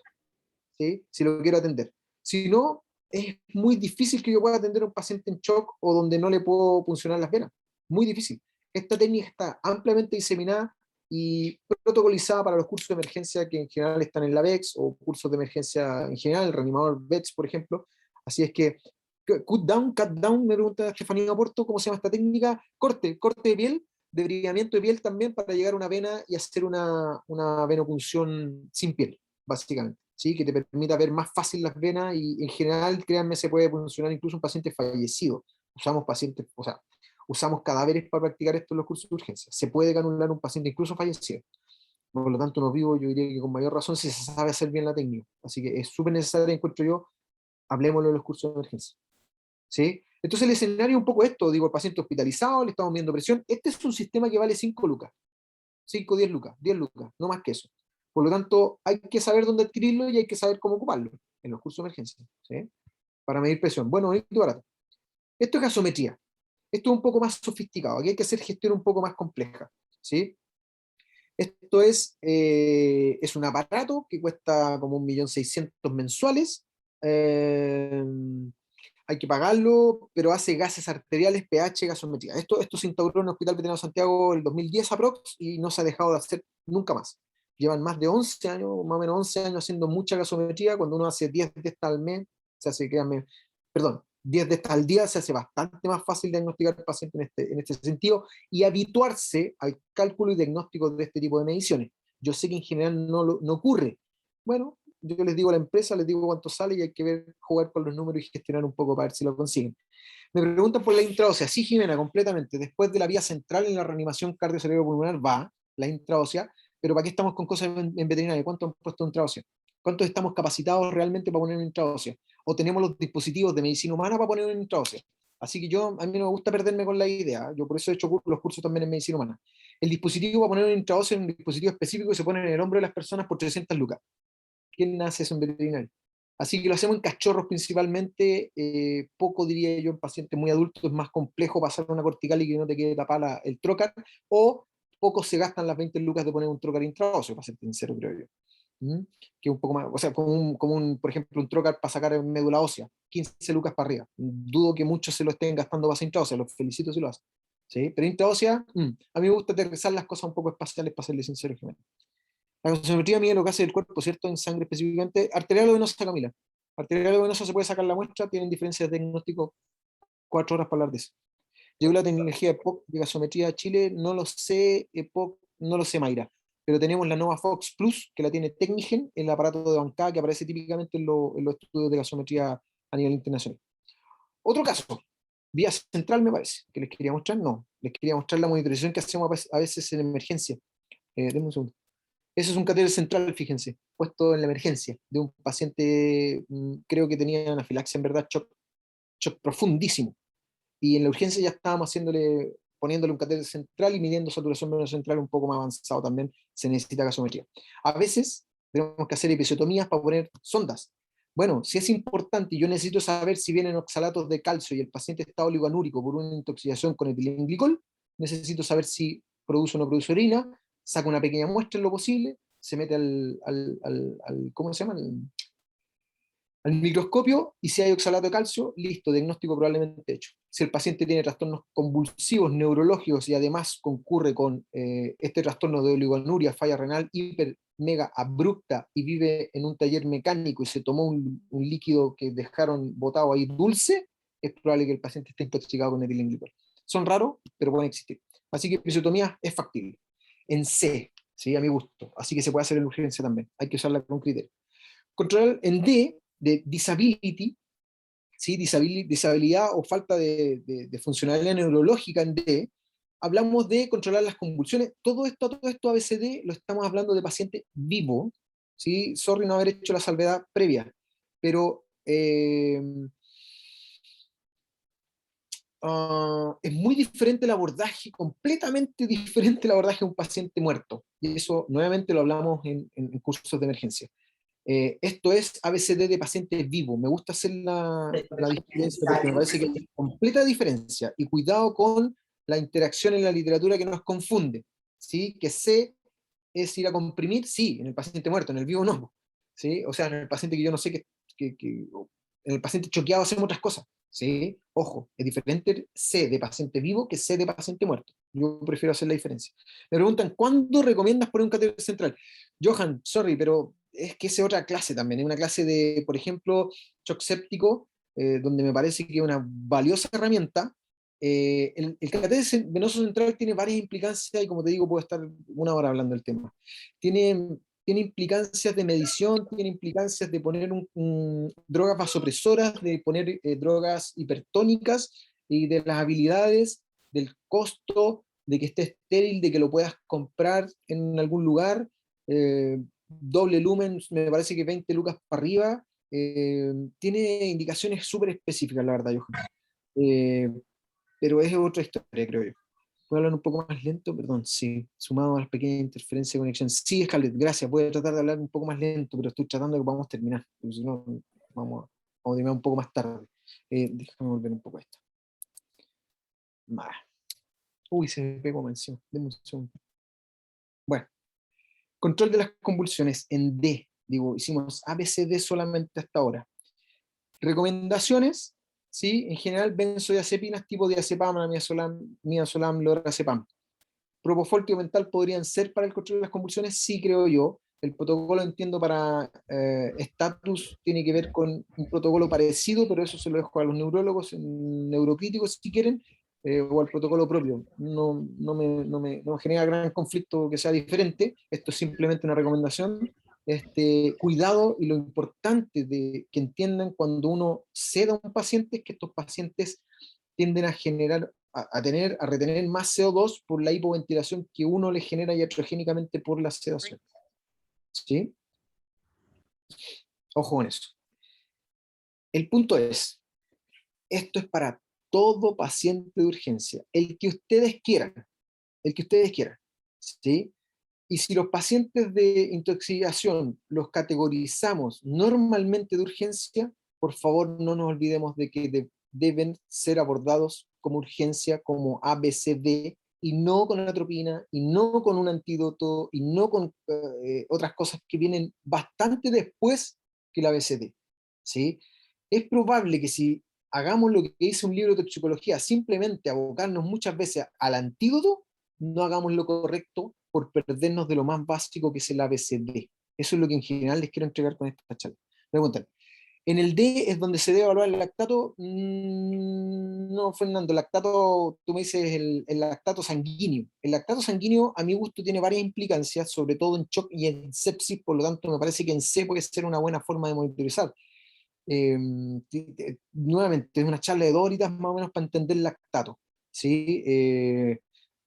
¿sí? Si lo quiero atender. Si no, es muy difícil que yo pueda atender a un paciente en shock o donde no le puedo funcionar las venas. Muy difícil. Esta técnica está ampliamente diseminada y protocolizada para los cursos de emergencia que en general están en la VEX o cursos de emergencia en general, el reanimador VEX, por ejemplo. Así es que, cut down, me pregunta Estefanía Porto, ¿cómo se llama esta técnica? Corte de piel, de brillamiento de piel también para llegar a una vena y hacer una venopunción sin piel, básicamente. ¿Sí? Que te permita ver más fácil las venas y en general, créanme, se puede funcionar incluso un paciente fallecido. Usamos cadáveres para practicar esto en los cursos de urgencia. Se puede canular un paciente incluso fallecido. Por lo tanto, no vivo, yo diría que con mayor razón si se sabe hacer bien la técnica. Así que es súper necesario, encuentro yo, hablemoslo en los cursos de emergencia. ¿Sí? Entonces el escenario es un poco esto, digo, el paciente hospitalizado, le estamos viendo presión. Este es un sistema que vale 5 lucas. 5, 10 lucas, 10 lucas, no más que eso. Por lo tanto, hay que saber dónde adquirirlo y hay que saber cómo ocuparlo en los cursos de emergencia, ¿sí? Para medir presión. Bueno, bonito y barato. Esto es gasometría. Esto es un poco más sofisticado. Aquí hay que hacer gestión un poco más compleja, ¿sí? Esto es un aparato que cuesta como 1.600.000 mensuales. Hay que pagarlo, pero hace gases arteriales, pH, gasometría. Esto se instauró en el Hospital Veterinario de Santiago en el 2010 aprox y no se ha dejado de hacer nunca más. Llevan más de 11 años, más o menos 11 años haciendo mucha gasometría. Cuando uno hace 10 de estas al mes, se hace, créanme, perdón, 10 de estas al día, se hace bastante más fácil diagnosticar al paciente en este sentido y habituarse al cálculo y diagnóstico de este tipo de mediciones. Yo sé que en general no ocurre. Bueno, yo les digo a la empresa, les digo cuánto sale y hay que ver, jugar con los números y gestionar un poco para ver si lo consiguen. Me preguntan por la intraósea. Sí, Jimena, completamente. Después de la vía central en la reanimación cardiocerebropulmonar va la intraósea, pero ¿para qué estamos con cosas en veterinaria? ¿Cuánto han puesto intraósea? ¿Cuántos estamos capacitados realmente para poner una intraósea? ¿O tenemos los dispositivos de medicina humana para poner una intraósea? Así que a mí no me gusta perderme con la idea. Yo por eso he hecho los cursos también en medicina humana. El dispositivo para poner una intraósea es un dispositivo específico que se pone en el hombro de las personas por 300 lucas. ¿Quién hace eso en veterinario? Así que lo hacemos en cachorros principalmente, poco diría yo en pacientes muy adultos, es más complejo pasar una cortical y que no te quede tapada el trocar, o poco se gastan las 20 lucas de poner un trocar intraóseo, para ser sincero, creo yo. ¿Mm? Que un poco más, o sea, por ejemplo, un trocar para sacar en médula ósea, 15 lucas para arriba. Dudo que muchos se lo estén gastando para intraósea, los felicito si lo hacen. ¿Sí? Pero intraósea, a mí me gusta aterrizar las cosas un poco espaciales para serles sincero, Jiménez. La gasometría mide lo que hace el cuerpo, ¿cierto? En sangre específicamente. Arterial o venosa, Camila. Arterial o venosa se puede sacar la muestra, tienen diferencias de diagnóstico, 4 horas para hablar de eso. Llegó la tecnología EPOC de gasometría a Chile, no lo sé, EPOC, no lo sé, Mayra. Pero tenemos la Nova Fox Plus, que la tiene Technigen, el aparato de bancada que aparece típicamente en los estudios de gasometría a nivel internacional. Otro caso, vía central me parece, que les quería mostrar, no, les quería mostrar la monitorización que hacemos a veces en emergencia. Denme un segundo. Ese es un catéter central, fíjense, puesto en la emergencia de un paciente, creo que tenía anafilaxia, en verdad, shock profundísimo. Y en la urgencia ya estábamos poniéndole un catéter central y midiendo saturación venosa central un poco más avanzado también, se necesita gasometría. A veces tenemos que hacer episiotomías para poner sondas. Bueno, si es importante y yo necesito saber si vienen oxalatos de calcio y el paciente está oligoanúrico por una intoxicación con etilenglicol, necesito saber si produce o no produce orina, saca una pequeña muestra en lo posible, se mete ¿cómo se llama? Al microscopio y si hay oxalato de calcio, listo, diagnóstico probablemente hecho. Si el paciente tiene trastornos convulsivos neurológicos y además concurre con este trastorno de oligonuria, falla renal hiper mega abrupta y vive en un taller mecánico y se tomó un líquido que dejaron botado ahí dulce, es probable que el paciente esté intoxicado con etilenglicol. Son raros, pero pueden existir. Así que episiotomía es factible. En C, ¿sí? A mi gusto. Así que se puede hacer en urgencia también. Hay que usarla con criterio. Controlar en D, de disability, ¿sí? Disabilidad o falta de funcionalidad neurológica en D, hablamos de controlar las convulsiones. Todo esto ABCD lo estamos hablando de paciente vivo, ¿sí? Sorry no haber hecho la salvedad previa, pero es muy diferente el abordaje, completamente diferente el abordaje a un paciente muerto. Y eso nuevamente lo hablamos en cursos de emergencia. Esto es ABCD de paciente vivo. Me gusta hacer la diferencia porque me parece que hay completa diferencia. Y cuidado con la interacción en la literatura que nos confunde. ¿Sí? Que C es ir a comprimir, sí, en el paciente muerto, en el vivo no. ¿Sí? O sea, en el paciente que yo no sé en el paciente choqueado hacemos otras cosas. ¿Sí? Ojo, es diferente C de paciente vivo que C de paciente muerto. Yo prefiero hacer la diferencia. Me preguntan, ¿cuándo recomiendas poner un catéter central? Johan, sorry, pero es que esa es otra clase también. Es una clase de, por ejemplo, shock séptico, donde me parece que es una valiosa herramienta. El catéter venoso central tiene varias implicancias y como te digo, puedo estar una hora hablando del tema. Tiene implicancias de medición, tiene implicancias de poner drogas vasopresoras, de poner drogas hipertónicas y de las habilidades, del costo, de que esté estéril, de que lo puedas comprar en algún lugar. Doble lumen, me parece que 20 lucas para arriba. Tiene indicaciones súper específicas, la verdad, Johan. Eh, pero es otra historia, creo yo. ¿Puedo hablar un poco más lento? Perdón, sí, sumado a las pequeñas interferencias de conexión. Sí, Scarlett, gracias. Voy a tratar de hablar un poco más lento, pero estoy tratando de que podamos terminar, porque si no, vamos a terminar un poco más tarde. Déjame volver un poco a esto. Uy, se me pegó más encima. Deme un segundo. Bueno, control de las convulsiones en D. Digo, hicimos ABCD solamente hasta ahora. Recomendaciones, ¿sí? En general, benzodiazepinas tipo diazepam, midazolam, lorazepam. Propofol y mental podrían ser para el control de las convulsiones, sí creo yo. El protocolo, entiendo, para estatus tiene que ver con un protocolo parecido, pero eso se lo dejo a los neurólogos, neurocríticos si quieren, o al protocolo propio. No me genera gran conflicto que sea diferente, esto es simplemente una recomendación. Cuidado y lo importante de que entiendan cuando uno ceda a un paciente es que estos pacientes tienden a generar, a retener más CO2 por la hipoventilación que uno le genera iatrogénicamente por la sedación. ¿Sí? Ojo con eso. El punto es, esto es para todo paciente de urgencia, el que ustedes quieran, ¿sí? Y si los pacientes de intoxicación los categorizamos normalmente de urgencia, por favor no nos olvidemos de que deben ser abordados como urgencia, como ABCD, y no con atropina, y no con un antídoto, y no con otras cosas que vienen bastante después que la ABCD. ¿Sí? Es probable que si hagamos lo que dice un libro de toxicología, simplemente abocarnos muchas veces al antídoto, no hagamos lo correcto por perdernos de lo más básico que es el ABCD. Eso es lo que en general les quiero entregar con esta charla. Preguntan, ¿en el D es donde se debe evaluar el lactato? No, Fernando, el lactato, tú me dices el lactato sanguíneo. El lactato sanguíneo, a mi gusto, tiene varias implicancias, sobre todo en shock y en sepsis, por lo tanto, me parece que en C puede ser una buena forma de monitorizar. Eh, Nuevamente, es una charla de 2 horitas más o menos para entender el lactato. ¿Sí?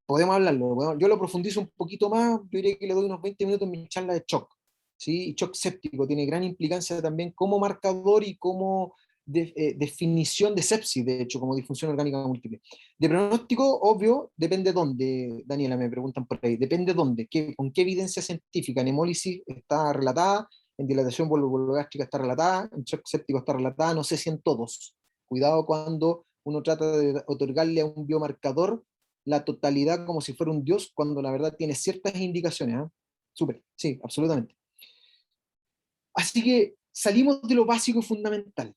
Podemos hablarlo. Yo lo profundizo un poquito más, yo diría que le doy unos 20 minutos en mi charla de shock. ¿Sí? Y shock séptico tiene gran implicancia también como marcador y como definición de sepsis, de hecho, como disfunción orgánica múltiple. De pronóstico, obvio, depende dónde, Daniela, me preguntan por ahí, depende dónde, con qué evidencia científica, en hemólisis está relatada, en dilatación vulvogástrica está relatada, en shock séptico está relatada, no sé si en todos. Cuidado cuando uno trata de otorgarle a un biomarcador la totalidad como si fuera un dios, cuando la verdad tiene ciertas indicaciones. ¿Eh? Súper, sí, absolutamente. Así que salimos de lo básico y fundamental.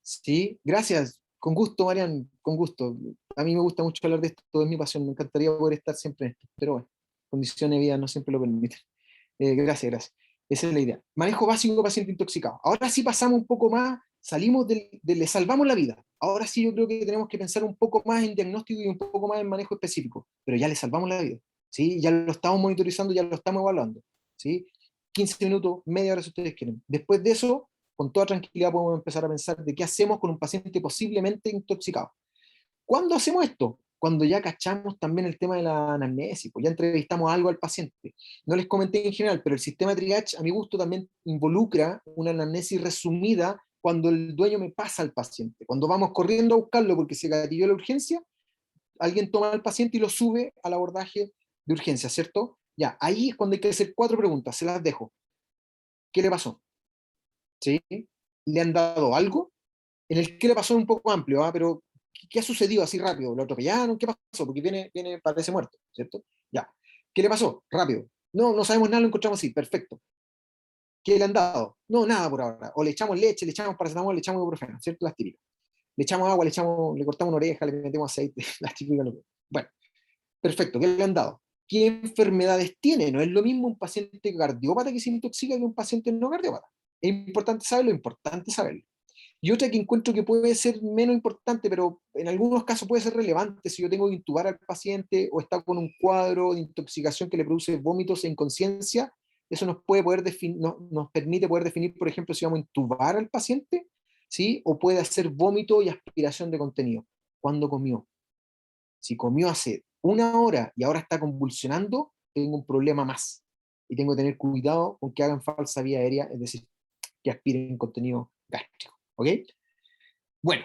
Sí, gracias. Con gusto, Marian, con gusto. A mí me gusta mucho hablar de esto, es mi pasión. Me encantaría poder estar siempre en esto, pero bueno, condiciones de vida no siempre lo permiten. Gracias, gracias. Esa es la idea. Manejo básico de paciente intoxicado. Ahora sí pasamos un poco más, salimos le salvamos la vida. Ahora sí yo creo que tenemos que pensar un poco más en diagnóstico y un poco más en manejo específico, pero ya le salvamos la vida. ¿Sí? Ya lo estamos monitorizando, ya lo estamos evaluando. ¿Sí? 15 minutos, media hora si ustedes quieren. Después de eso, con toda tranquilidad podemos empezar a pensar de qué hacemos con un paciente posiblemente intoxicado. ¿Cuándo hacemos esto? Cuando ya cachamos también el tema de la anamnesis, pues ya entrevistamos algo al paciente. No les comenté en general, pero el sistema de triage a mi gusto también involucra una anamnesis resumida cuando el dueño me pasa al paciente. Cuando vamos corriendo a buscarlo porque se gatilló la urgencia, alguien toma al paciente y lo sube al abordaje de urgencia, ¿cierto? Ya, ahí es cuando hay que hacer 4 preguntas, se las dejo. ¿Qué le pasó? ¿Sí? ¿Le han dado algo? En el que le pasó un poco amplio, ¿ah? Pero ¿qué ha sucedido así rápido? ¿Lo atropellaron? ¿Qué pasó? Porque parece muerto, ¿cierto? Ya. ¿Qué le pasó? Rápido. No, no sabemos nada, lo encontramos así, perfecto. ¿Qué le han dado? No, nada por ahora. O le echamos leche, le echamos paracetamol, le echamos ibuprofeno, ¿cierto? Las típicas. Le echamos agua, le cortamos una oreja, le metemos aceite, las típicas. Bueno, perfecto. ¿Qué le han dado? ¿Qué enfermedades tiene? No es lo mismo un paciente cardiópata que se intoxica que un paciente no cardiópata. Es importante saberlo. Y otra que encuentro que puede ser menos importante, pero en algunos casos puede ser relevante, si yo tengo que intubar al paciente o está con un cuadro de intoxicación que le produce vómitos e inconsciencia, eso nos permite poder definir, por ejemplo, si vamos a intubar al paciente, ¿sí? O puede hacer vómito y aspiración de contenido. ¿Cuándo comió? Si comió hace 1 hora y ahora está convulsionando, tengo un problema más. Y tengo que tener cuidado con que hagan falsa vía aérea, es decir, que aspiren contenido gástrico. ¿Ok? Bueno,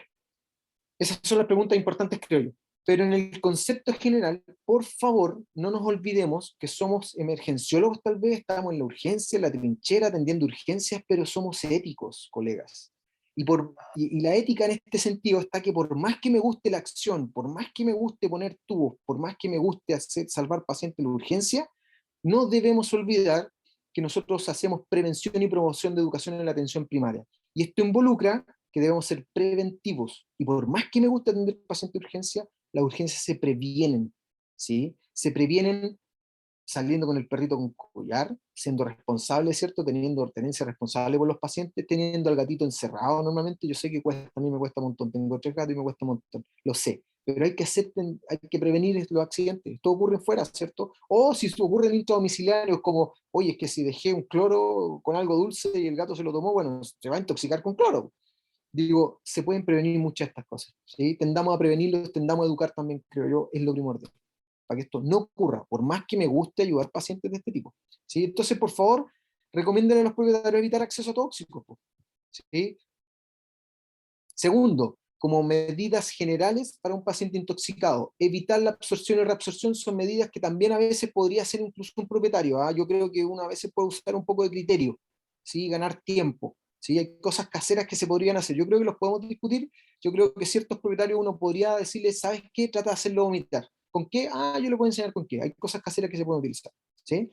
esas son las preguntas importantes, creo yo. Pero en el concepto general, por favor, no nos olvidemos que somos emergenciólogos tal vez, estamos en la urgencia, en la trinchera, atendiendo urgencias, pero somos éticos, colegas. Y la ética en este sentido está que por más que me guste la acción, por más que me guste poner tubos, por más que me guste salvar pacientes en la urgencia, no debemos olvidar que nosotros hacemos prevención y promoción de educación en la atención primaria. Y esto involucra que debemos ser preventivos. Y por más que me guste atender pacientes de urgencia, las urgencias se previenen, ¿sí? Se previenen saliendo con el perrito con collar, siendo responsable, ¿cierto? Teniendo tenencia responsable por los pacientes, teniendo al gatito encerrado normalmente. Yo sé que cuesta, a mí me cuesta un montón, tengo 3 gatos y me cuesta un montón, lo sé. Pero hay que prevenir los accidentes. Esto ocurre fuera, ¿cierto? O si ocurren intradomiciliarios, como, oye, es que si dejé un cloro con algo dulce y el gato se lo tomó, bueno, se va a intoxicar con cloro. Digo, se pueden prevenir muchas de estas cosas. ¿Sí? Tendamos a prevenirlos, tendamos a educar también, creo yo, es lo primordial, para que esto no ocurra, por más que me guste ayudar pacientes de este tipo. ¿Sí? Entonces, por favor, recomienden a los propietarios evitar acceso a tóxicos. ¿Sí? Segundo, como medidas generales para un paciente intoxicado. Evitar la absorción y reabsorción son medidas que también a veces podría hacer incluso un propietario. Yo creo que uno a veces puede usar un poco de criterio, ¿sí? Ganar tiempo. ¿Sí? Hay cosas caseras que se podrían hacer. Yo creo que los podemos discutir. Yo creo que ciertos propietarios uno podría decirles, ¿sabes qué? Trata de hacerlo vomitar. ¿Con qué? Yo le puedo enseñar con qué. Hay cosas caseras que se pueden utilizar. ¿Sí?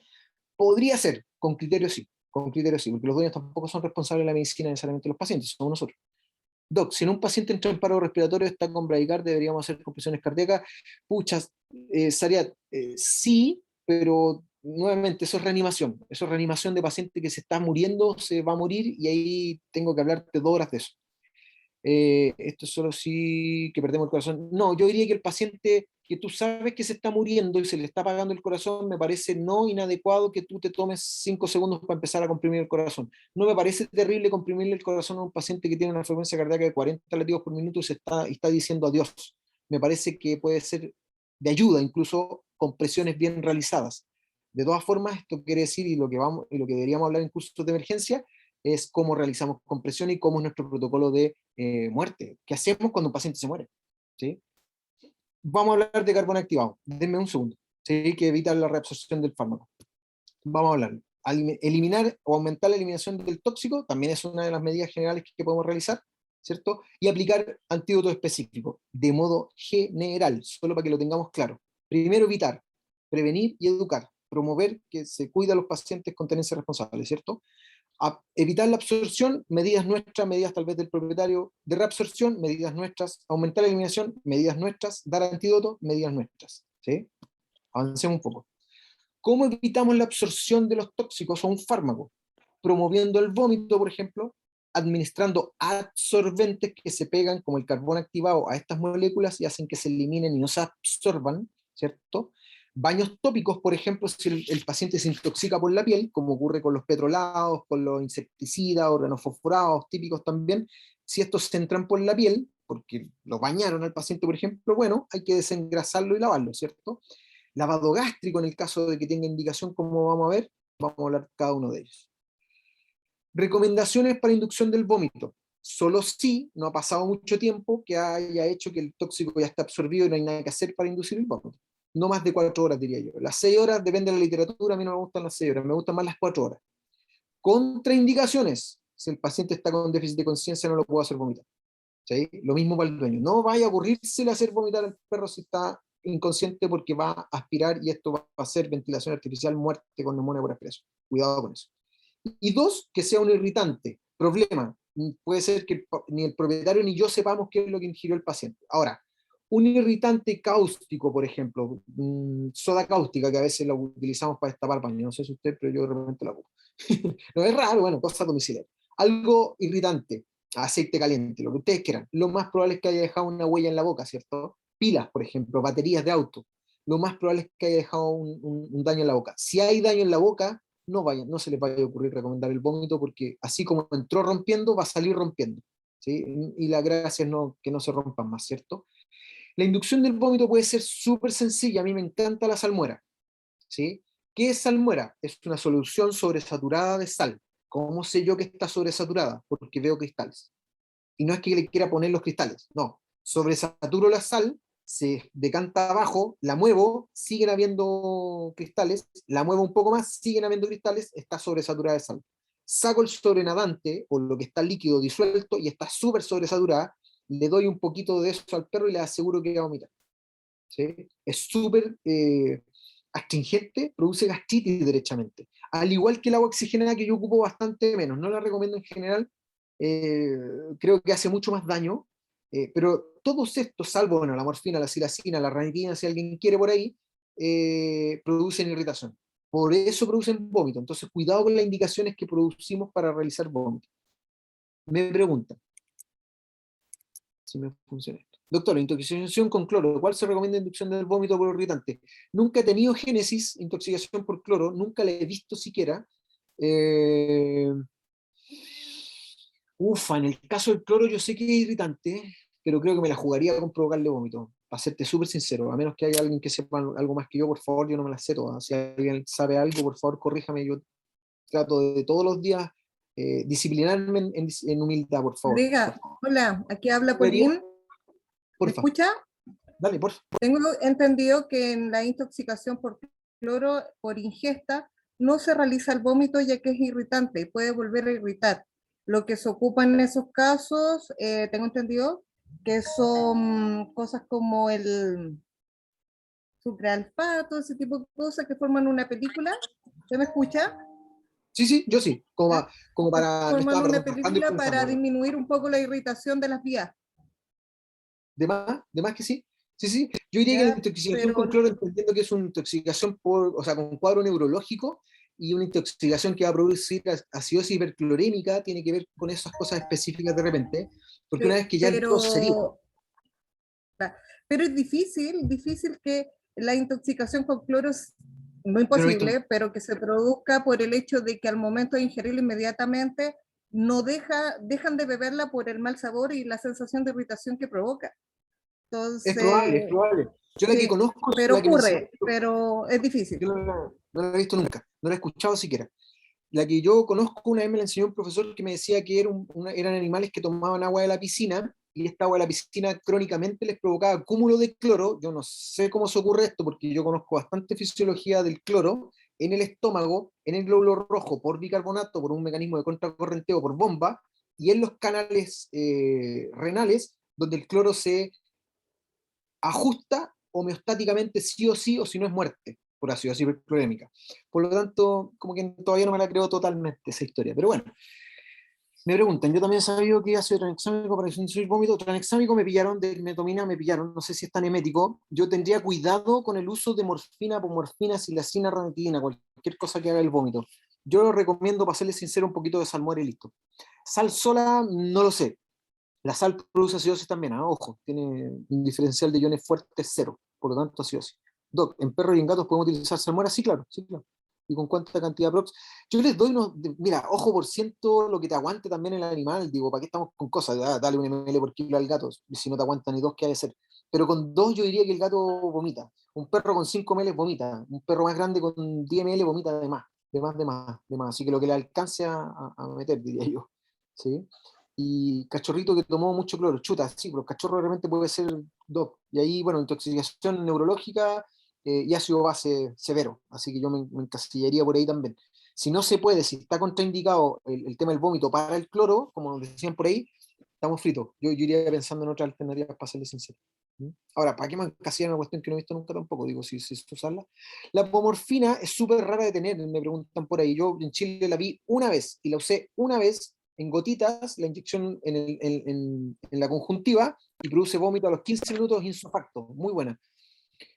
Podría ser, con criterio sí. Con criterio sí, porque los dueños tampoco son responsables de la medicina necesariamente los pacientes, somos nosotros. Doc, si en un paciente entra en paro respiratorio, está con bradicardia, deberíamos hacer compresiones cardíacas. Puchas, Sariat, sí, pero nuevamente eso es reanimación de paciente que se está muriendo, se va a morir, y ahí tengo que hablarte 2 horas de eso. Esto es solo si que perdemos el corazón. No, yo diría que el paciente que tú sabes que se está muriendo y se le está apagando el corazón, me parece no inadecuado que tú te tomes 5 segundos para empezar a comprimir el corazón. No me parece terrible comprimirle el corazón a un paciente que tiene una frecuencia cardíaca de 40 latidos por minuto y está diciendo adiós. Me parece que puede ser de ayuda, incluso con presiones bien realizadas. De todas formas, esto quiere decir, y lo que deberíamos hablar en cursos de emergencia, es cómo realizamos compresión y cómo es nuestro protocolo de muerte. ¿Qué hacemos cuando un paciente se muere? ¿Sí? Vamos a hablar de carbón activado. Denme un segundo. ¿Sí? Que evita la reabsorción del fármaco. Vamos a hablar. Eliminar o aumentar la eliminación del tóxico también es una de las medidas generales que podemos realizar, ¿cierto? Y aplicar antídoto específico, de modo general, solo para que lo tengamos claro. Primero, evitar, prevenir y educar, promover que se cuida a los pacientes con tenencia responsable, ¿cierto? Evitar la absorción, medidas nuestras, medidas tal vez del propietario; de reabsorción, medidas nuestras; aumentar la eliminación, medidas nuestras; dar antídoto, medidas nuestras. ¿Sí? Avancemos un poco. ¿Cómo evitamos la absorción de los tóxicos o un fármaco? Promoviendo el vómito, por ejemplo, administrando adsorbentes que se pegan como el carbón activado a estas moléculas y hacen que se eliminen y no se absorban, ¿cierto? Baños tópicos, por ejemplo, si el paciente se intoxica por la piel, como ocurre con los petrolados, con los insecticidas, organofosforados típicos también, si estos se entran por la piel, porque lo bañaron al paciente, por ejemplo, bueno, hay que desengrasarlo y lavarlo, ¿cierto? Lavado gástrico en el caso de que tenga indicación, como vamos a ver, vamos a hablar cada uno de ellos. Recomendaciones para inducción del vómito. Solo si no ha pasado mucho tiempo que haya hecho que el tóxico ya está absorbido y no hay nada que hacer para inducir el vómito. No más de 4 horas, diría yo. Las 6 horas, depende de la literatura, a mí no me gustan las 6 horas, me gustan más las 4 horas. Contraindicaciones. Si el paciente está con déficit de conciencia, no lo puedo hacer vomitar. ¿Sí? Lo mismo para el dueño. No vaya a aburrírsele a hacer vomitar al perro si está inconsciente, porque va a aspirar y esto va a ser ventilación artificial, muerte con neumonía por aspiración. Cuidado con eso. Y 2, que sea un irritante. Problema, puede ser que ni el propietario ni yo sepamos qué es lo que ingirió el paciente. Ahora, un irritante cáustico, por ejemplo, soda cáustica, que a veces la utilizamos para destapar baño, no sé si usted, pero yo de repente la pongo. No es raro, bueno, cosa domiciliaria. Algo irritante, aceite caliente, lo que ustedes quieran. Lo más probable es que haya dejado una huella en la boca, ¿cierto? Pilas, por ejemplo, baterías de auto. Lo más probable es que haya dejado un daño en la boca. Si hay daño en la boca, no se les vaya a ocurrir recomendar el vómito, porque así como entró rompiendo, va a salir rompiendo. ¿Sí? Y la gracia es que no se rompan más, ¿cierto? La inducción del vómito puede ser súper sencilla. A mí me encanta la salmuera. ¿Sí? ¿Qué es salmuera? Es una solución sobresaturada de sal. ¿Cómo sé yo que está sobresaturada? Porque veo cristales. Y no es que le quiera poner los cristales, no. Sobresaturo la sal, se decanta abajo, la muevo, siguen habiendo cristales, la muevo un poco más, siguen habiendo cristales, está sobresaturada de sal. Saco el sobrenadante, o lo que está líquido disuelto, y está súper sobresaturada, le doy un poquito de eso al perro y le aseguro que va a vomitar. ¿Sí? Es súper astringente, produce gastritis derechamente. Al igual que el agua oxigenada, que yo ocupo bastante menos, no la recomiendo en general, creo que hace mucho más daño, pero todos estos, salvo bueno, la morfina, la silacina, la ranitidina, si alguien quiere por ahí, producen irritación. Por eso producen vómito. Entonces, cuidado con las indicaciones que producimos para realizar vómito. Me preguntan si me funciona esto. Doctor, intoxicación con cloro. ¿Cuál se recomienda inducción del vómito por irritante? Nunca he tenido génesis, intoxicación por cloro, nunca la he visto siquiera. En el caso del cloro yo sé que es irritante, pero creo que me la jugaría con provocarle vómito, para serte súper sincero, a menos que haya alguien que sepa algo más que yo, por favor, yo no me la sé todas. Si alguien sabe algo, por favor, corríjame, yo trato de todos los días disciplinarme en humildad, por favor. Colega, hola, aquí habla ¿Debería? Pauline. ¿Me porfa. escucha? Dale, porfa. Tengo entendido que en la intoxicación por cloro por ingesta no se realiza el vómito ya que es irritante y puede volver a irritar. Lo que se ocupa en esos casos, tengo entendido que son cosas como el sucralfato, ese tipo de cosas que forman una película. ¿Se me escucha? Sí, yo sí, como para, me Forman estaba, una perdón, trabajando y película para pensando. disminuir un poco la irritación de las vías. De más que sí. Sí, yo diría que la ¿Ya? intoxicación Pero con cloro, entendiendo que es una intoxicación o sea, con un cuadro neurológico y una intoxicación que va a producir acidosis hiperclorémica, tiene que ver con esas cosas específicas de repente, porque una vez que ya entró sería. pero Pero es difícil que la intoxicación con cloro, no Yo no he visto. imposible, pero que se produzca por el hecho de que al momento de ingerirlo inmediatamente no dejan de beberla por el mal sabor y la sensación de irritación que provoca. Es probable, es Entonces, probable. Yo la que sí, conozco es pero la que mencionó. ocurre, pero es difícil. Yo no la he visto nunca, no la he escuchado siquiera. La que yo conozco, una vez me la enseñó un profesor que me decía que eran animales que tomaban agua de la piscina y esta agua de la piscina crónicamente les provocaba cúmulo de cloro. Yo no sé cómo se ocurre esto porque yo conozco bastante fisiología del cloro en el estómago, en el glóbulo rojo, por bicarbonato, por un mecanismo de contracorrenteo, por bomba, y en los canales renales, donde el cloro se ajusta homeostáticamente sí, o si no es muerte por acidosis hiperclorémica. Por lo tanto, como que todavía no me la creo totalmente esa historia. Pero bueno, me preguntan, yo también he sabido que ácido tranexámico para inducir vómito. Tranexámico me pillaron, de metomina me pillaron, no sé si es tan emético. Yo tendría cuidado con el uso de morfina, apomorfina, silacina, ranitidina, cualquier cosa que haga el vómito. Yo lo recomiendo, para serles sincero, un poquito de salmuera y listo. Sal sola, no lo sé. La sal produce acidosis también, ojo, tiene un diferencial de iones fuertes cero, por lo tanto acidosis. Doc, ¿en perros y en gatos podemos utilizar salmuera? Sí, claro, sí, claro. ¿Y con cuánta cantidad prox? Yo les doy mira, ojo por ciento, lo que te aguante también el animal, digo, ¿para qué estamos con cosas? Dale un ml por kilo al gato, si no te aguanta ni dos, ¿qué ha de ser? Pero con dos yo diría que el gato vomita. Un perro con 5 ml vomita. Un perro más grande con 10 ml vomita de más, de más. Así que lo que le alcance a meter, diría yo. ¿Sí? Y cachorrito que tomó mucho cloro, chuta, sí, pero cachorro realmente puede ser DOP. Y ahí, bueno, intoxicación neurológica y ácido base severo. Así que yo me encasillaría por ahí también. Si no se puede, si está contraindicado el tema del vómito para el cloro, como decían por ahí, estamos fritos. Yo iría pensando en otras alternativas para serles sincero. ¿Mm? Ahora, ¿para qué me encasillar en una cuestión que no he visto nunca tampoco? Digo, si es usarla. La apomorfina es súper rara de tener, me preguntan por ahí. Yo en Chile la vi una vez y la usé una vez en gotitas, la inyección en la conjuntiva y produce vómito a los 15 minutos insofacto. Muy buena.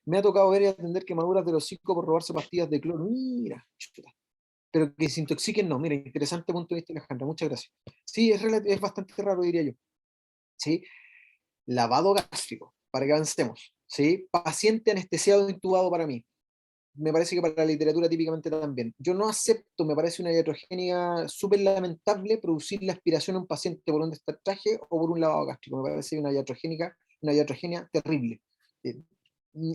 Me ha tocado ver y atender quemaduras del hocico por robarse pastillas de cloro. Mira, chuta. Pero que se intoxiquen, no. Mira, interesante punto de vista, Alejandra. Muchas gracias. Sí, es bastante raro, diría yo. ¿Sí? Lavado gástrico, para que avancemos. ¿Sí? Paciente anestesiado intubado para mí. Me parece que para la literatura típicamente también. Yo no acepto, me parece una iatrogenia súper lamentable producir la aspiración a un paciente por un destatraje o por un lavado gástrico. Me parece una iatrogenia terrible. Eh,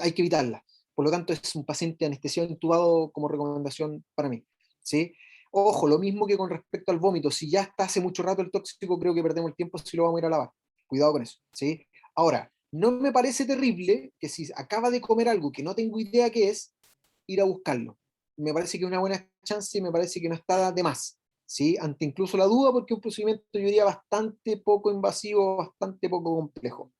Hay que evitarla. Por lo tanto, es un paciente anestesiado intubado como recomendación para mí. ¿Sí? Ojo, lo mismo que con respecto al vómito. Si ya está hace mucho rato el tóxico, creo que perdemos el tiempo si lo vamos a ir a lavar. Cuidado con eso. ¿Sí? Ahora, no me parece terrible que si acaba de comer algo que no tengo idea qué es, ir a buscarlo. Me parece que es una buena chance y me parece que no está de más, ¿sí? Ante incluso la duda, porque es un procedimiento, yo diría, bastante poco invasivo, bastante poco complejo.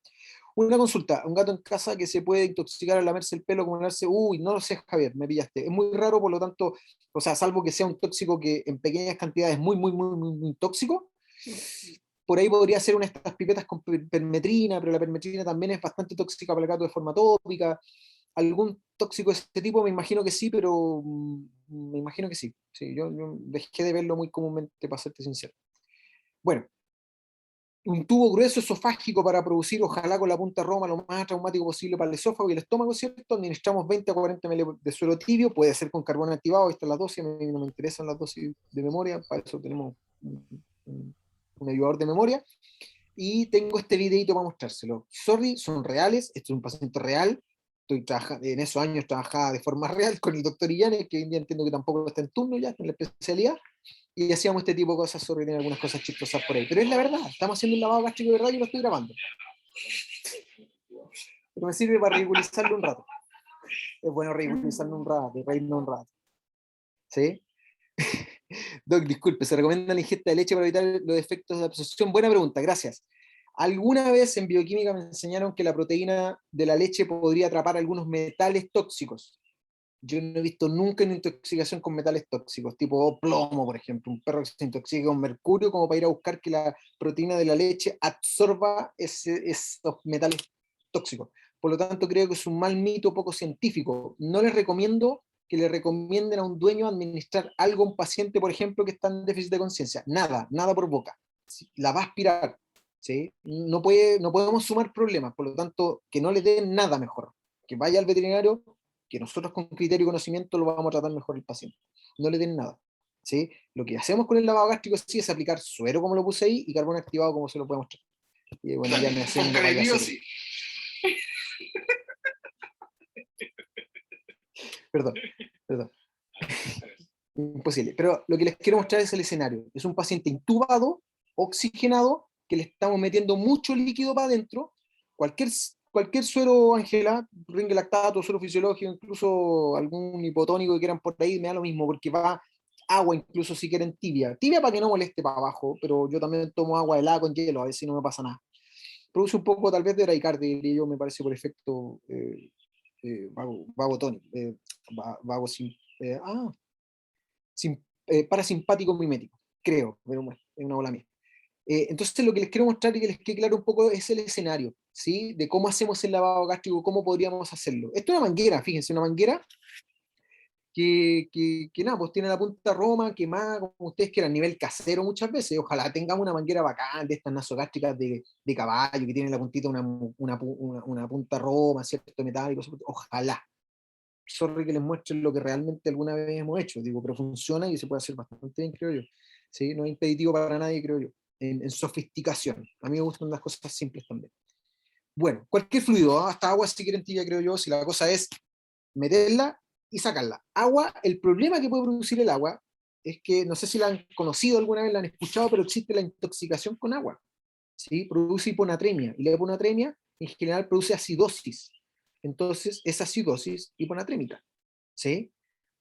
Una consulta, un gato en casa que se puede intoxicar al lamerse el pelo, como lamerse, uy, no lo sé, Javier, me pillaste. Es muy raro, por lo tanto, o sea, salvo que sea un tóxico que en pequeñas cantidades es muy tóxico, por ahí podría ser una de estas pipetas con permetrina, pero la permetrina también es bastante tóxica para el gato de forma tópica. ¿Algún tóxico de este tipo? Me imagino que sí, pero me imagino que sí. Sí, yo dejé de verlo muy comúnmente, para serte sincero. Bueno, un tubo grueso esofágico para producir, ojalá con la punta roma, lo más traumático posible para el esófago y el estómago, ¿cierto? Administramos 20 a 40 ml de suero tibio, puede ser con carbón activado, esta es la dosis, a mí no me interesan las dosis de memoria, para eso tenemos un ayudador de memoria. Y tengo este videito para mostrárselo. Sorry, son reales, esto es un paciente real, en esos años trabajaba de forma real con el doctor Illanes, que hoy en día entiendo que tampoco está en turno ya, está en la especialidad, y hacíamos este tipo de cosas, sorry, tiene algunas cosas chistosas por ahí, pero es la verdad, estamos haciendo un lavado gástrico de verdad y lo estoy grabando. pero me sirve para ridiculizarlo un rato. Es bueno ridiculizarlo un rato, reírnos un rato. ¿Sí? Doc, disculpe, ¿se recomienda la ingesta de leche para evitar los efectos de absorción? Buena pregunta, gracias. Alguna vez en bioquímica me enseñaron que la proteína de la leche podría atrapar algunos metales tóxicos. Yo no he visto nunca una intoxicación con metales tóxicos, tipo plomo, por ejemplo, un perro que se intoxica con mercurio como para ir a buscar que la proteína de la leche absorba esos metales tóxicos. Por lo tanto, creo que es un mal mito poco científico. No les recomiendo que le recomienden a un dueño administrar algo a un paciente, por ejemplo, que está en déficit de conciencia. Nada, nada por boca. La va a aspirar. ¿Sí? No podemos sumar problemas, por lo tanto, que no le den nada mejor. Que vaya al veterinario, que nosotros con criterio y conocimiento lo vamos a tratar mejor al paciente. No le den nada. ¿Sí? Lo que hacemos con el lavado gástrico sí es aplicar suero, como lo puse ahí, y carbón activado, como se lo puede mostrar. Y bueno, ya me hacen Perdón, perdón. Imposible. Pero lo que les quiero mostrar es el escenario. Es un paciente intubado, oxigenado, que le estamos metiendo mucho líquido para adentro. Cualquier suero, Ángela, ringue lactato, suero fisiológico, incluso algún hipotónico que quieran por ahí, me da lo mismo, porque va agua, incluso si quieren tibia. Tibia para que no moleste para abajo, pero yo también tomo agua helada con hielo, a ver si no me pasa nada. Produce un poco tal vez de bradicardia, diría yo, me parece por efecto vagotónico, vago sin, parasimpático mimético, creo, pero bueno, es una bola mía. Entonces lo que les quiero mostrar y que les quede claro un poco es el escenario, ¿sí? De cómo hacemos el lavado gástrico, cómo podríamos hacerlo. Esto es una manguera, fíjense, una manguera que nada, pues tiene la punta roma, quemada, como ustedes quieran, nivel casero muchas veces. Ojalá tengamos una manguera bacán de estas nasogástricas de caballo, que tiene la puntita una punta roma, cierto metálico, ojalá. Sorry que les muestre lo que realmente alguna vez hemos hecho, digo, pero funciona y se puede hacer bastante bien, creo yo. ¿Sí? No es impeditivo para nadie, creo yo, en sofisticación. A mí me gustan las cosas simples también. Bueno, cualquier fluido, hasta agua si quieren tibia, creo yo, si la cosa es meterla y sacarla. Agua, el problema que puede producir el agua es que, no sé si la han conocido alguna vez, la han escuchado, pero existe la intoxicación con agua. ¿Sí? Produce hiponatremia, y la hiponatremia en general produce acidosis. Entonces, es acidosis hiponatrémica. ¿Sí?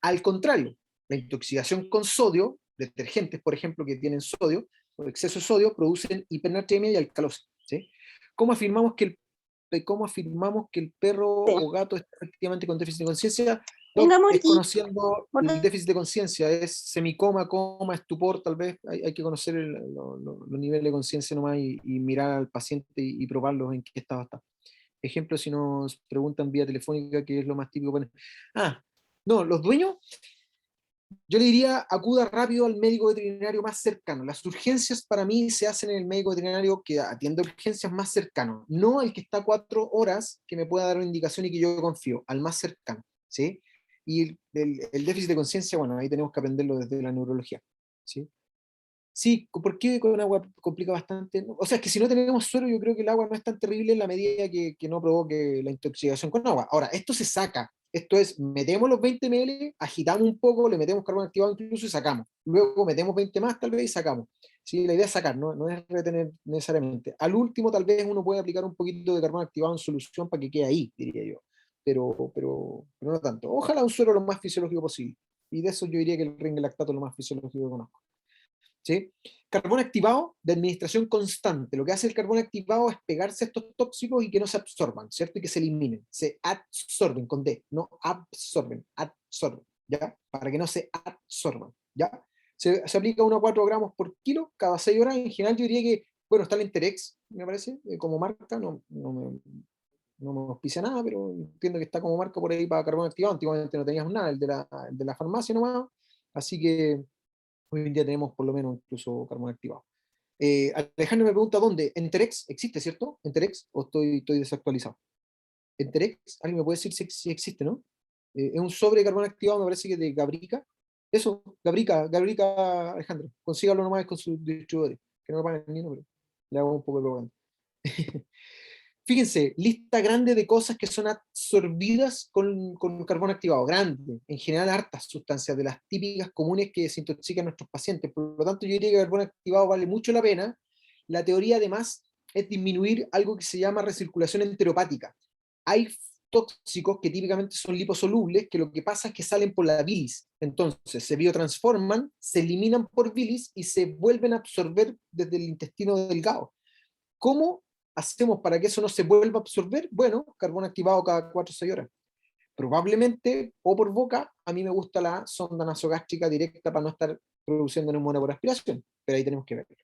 Al contrario, la intoxicación con sodio, detergentes, por ejemplo, que tienen sodio, o exceso de sodio, producen hipernatremia y alcalosis. ¿Sí? ¿Cómo afirmamos que el perro o gato está efectivamente con déficit de conciencia? Es conociendo el déficit de conciencia, es semicoma, coma, estupor, tal vez hay que conocer los niveles de conciencia nomás y mirar al paciente y probarlos en qué estado está. Ejemplo, si nos preguntan vía telefónica, ¿qué es lo más típico? No, los dueños, yo le diría, acuda rápido al médico veterinario más cercano. Las urgencias para mí se hacen en el médico veterinario que atiende urgencias más cercano, no el que está 4 horas que me pueda dar una indicación y que yo confío, al más cercano, ¿sí? Y el déficit de conciencia, bueno, ahí tenemos que aprenderlo desde la neurología, ¿sí? Sí, ¿por qué con agua complica bastante? O sea, es que si no tenemos suero, yo creo que el agua no es tan terrible en la medida que no provoque la intoxicación con agua. Ahora, esto se saca. Esto es, metemos los 20 ml, agitamos un poco, le metemos carbón activado incluso y sacamos. Luego metemos 20 más tal vez y sacamos. Sí, la idea es sacar, no es retener necesariamente. Al último, tal vez uno puede aplicar un poquito de carbón activado en solución para que quede ahí, diría yo. Pero no tanto. Ojalá un suero lo más fisiológico posible. Y de eso yo diría que el ring lactato es lo más fisiológico que conozco. ¿Sí? Carbón activado de administración constante. Lo que hace el carbón activado es pegarse a estos tóxicos y que no se absorban, ¿cierto? Y que se eliminen. Se absorben con D, no absorben, ¿ya? Para que no se absorban, ¿ya? Se aplica 1 a 4 gramos por kilo cada 6 horas. En general yo diría que, bueno, está el Enterex, me parece, como marca, no me auspicia nada, pero entiendo que está como marca por ahí para carbón activado. Antiguamente no teníamos nada, el de la farmacia nomás. Así que hoy en día tenemos por lo menos incluso carbón activado. Alejandro me pregunta dónde. Enterex existe, ¿cierto? Enterex, o estoy desactualizado. Enterex, alguien me puede decir si existe, ¿no? Es un sobre de carbón activado, me parece que de Gabrica. Eso, Gabrica, Alejandro. Consígalo nomás con sus distribuidores, que no lo pagan ni uno, pero le hago un poco de propaganda. Fíjense, lista grande de cosas que son absorbidas con carbón activado, grande, en general hartas sustancias, de las típicas comunes que se intoxican a nuestros pacientes. Por lo tanto, yo diría que el carbón activado vale mucho la pena. La teoría, además, es disminuir algo que se llama recirculación enteropática. Hay tóxicos que típicamente son liposolubles, que lo que pasa es que salen por la bilis. Entonces se biotransforman, se eliminan por bilis y se vuelven a absorber desde el intestino delgado. ¿Cómo hacemos para que eso no se vuelva a absorber? Bueno, carbón activado cada 4 o 6 horas. Probablemente, o por boca, a mí me gusta la sonda nasogástrica directa para no estar produciendo neumonía por aspiración, pero ahí tenemos que verlo.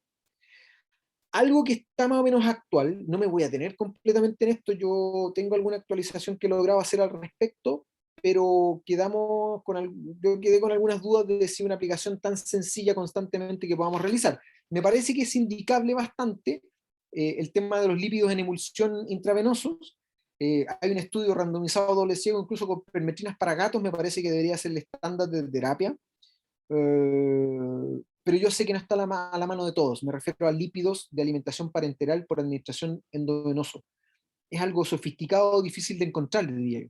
Algo que está más o menos actual, no me voy a tener completamente en esto, yo tengo alguna actualización que he logrado hacer al respecto, pero yo quedé con algunas dudas de si una aplicación tan sencilla constantemente que podamos realizar. Me parece que es indicable bastante el tema de los lípidos en emulsión intravenosos. Hay un estudio randomizado doble ciego, incluso con permetrinas para gatos, me parece que debería ser el estándar de terapia. Pero yo sé que no está a la mano de todos. Me refiero a lípidos de alimentación parenteral por administración endovenoso. Es algo sofisticado, difícil de encontrar, diría yo.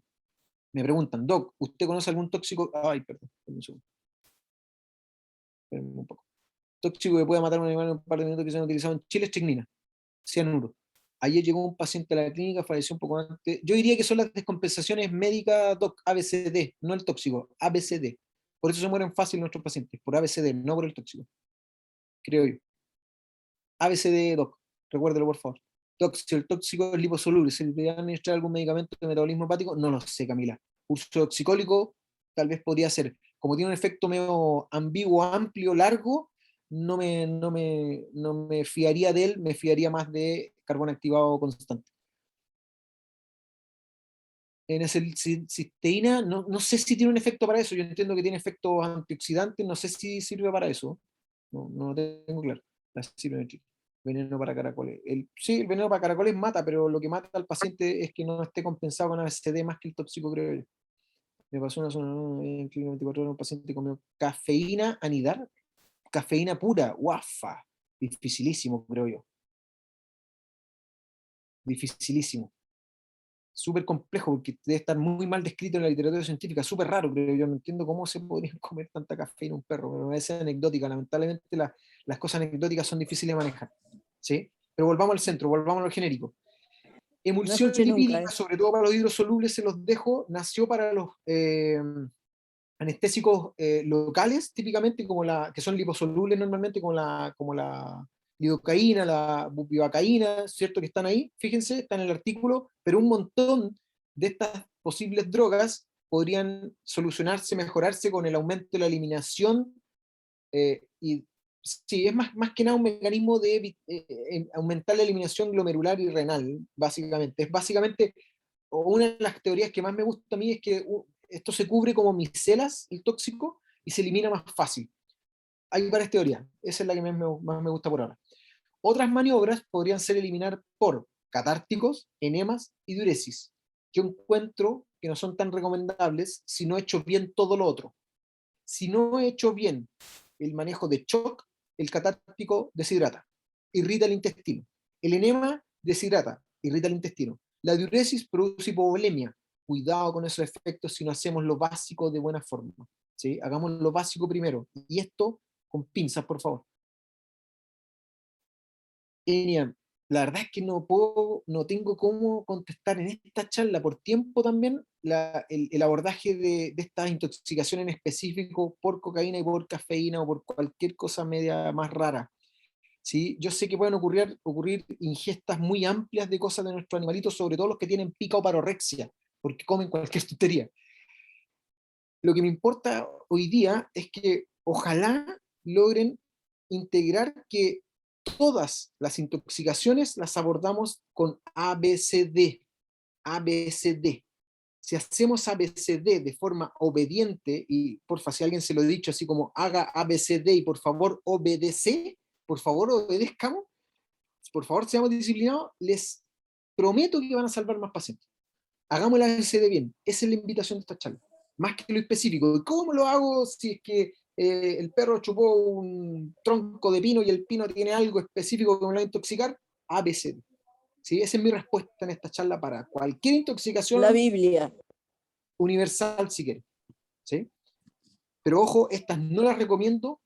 Me preguntan, Doc, ¿usted conoce algún tóxico? Ay, perdón, un segundo. Espérenme un poco. Tóxico que puede matar a un animal en un par de minutos que se han utilizado en Chile es stecnina, cianuro. Ayer llegó un paciente a la clínica, falleció un poco antes. Yo diría que son las descompensaciones médicas, Doc, ABCD, no el tóxico, ABCD. Por eso se mueren fácil nuestros pacientes, por ABCD, no por el tóxico, creo yo. ABCD, Doc, recuérdelo por favor. Doc, si el tóxico es liposoluble, ¿se le debe administrar algún medicamento de metabolismo hepático? No lo sé, Camila. Uso oxicólico tal vez podría ser. Como tiene un efecto medio ambiguo, amplio, largo, no me fiaría de él, me fiaría más de carbón activado constante. En ese cisteína, no sé si tiene un efecto para eso. Yo entiendo que tiene efectos antioxidantes, no sé si sirve para eso. No lo tengo claro. La cibernética. Veneno para caracoles. Sí, el veneno para caracoles mata, pero lo que mata al paciente es que no esté compensado con ABCD más que el tóxico, creo yo. Me pasó una zona en clínica 24 horas, un paciente comió cafeína anidar, cafeína pura, guafa. Dificilísimo, creo yo. Dificilísimo. Súper complejo, porque debe estar muy mal descrito en la literatura científica, súper raro, pero yo no entiendo cómo se podría comer tanta cafeína un perro, pero es anecdótica, lamentablemente las cosas anecdóticas son difíciles de manejar, ¿sí? Pero volvamos al centro, volvamos a lo genérico. No Emulsión escuché nunca lipídica, eso. sobre todo para los hidrosolubles, se los dejo, nació para los anestésicos locales, típicamente, que son liposolubles normalmente, como la lidocaína, la bupivacaína, ¿cierto? Que están ahí, fíjense, está en el artículo, pero un montón de estas posibles drogas podrían solucionarse, mejorarse con el aumento de la eliminación, y sí, es más que nada un mecanismo de aumentar la eliminación glomerular y renal, básicamente. Es básicamente, o una de las teorías que más me gusta a mí es que esto se cubre como micelas, el tóxico, y se elimina más fácil. Hay varias teorías, esa es la que más me gusta por ahora. Otras maniobras podrían ser eliminar por catárticos, enemas y diuresis. Yo encuentro que no son tan recomendables si no he hecho bien todo lo otro. Si no he hecho bien el manejo de shock, el catártico deshidrata, irrita el intestino. El enema deshidrata, irrita el intestino. La diuresis produce hipovolemia. Cuidado con esos efectos si no hacemos lo básico de buena forma, ¿sí? Hagamos lo básico primero. Y esto con pinzas, por favor. Enia, la verdad es que no tengo cómo contestar en esta charla por tiempo también el abordaje de estas intoxicaciones en específico por cocaína y por cafeína o por cualquier cosa media más rara. ¿Sí? Yo sé que pueden ocurrir ingestas muy amplias de cosas de nuestros animalitos, sobre todo los que tienen pica o parorexia, porque comen cualquier tontería. Lo que me importa hoy día es que ojalá logren integrar que todas las intoxicaciones las abordamos con ABCD. ABCD. Si hacemos ABCD de forma obediente, y porfa, si alguien se lo ha dicho así como haga ABCD y por favor obedece, por favor obedezcamos, por favor seamos disciplinados, les prometo que van a salvar más pacientes. Hagamos el ABCD bien. Esa es la invitación de esta charla. Más que lo específico. ¿Y cómo lo hago si es que el perro chupó un tronco de pino y el pino tiene algo específico que me lo va a intoxicar? ABCD. ¿Sí? Esa es mi respuesta en esta charla para cualquier intoxicación La Biblia. universal, si quieren. ¿Sí? Pero ojo, estas no las recomiendo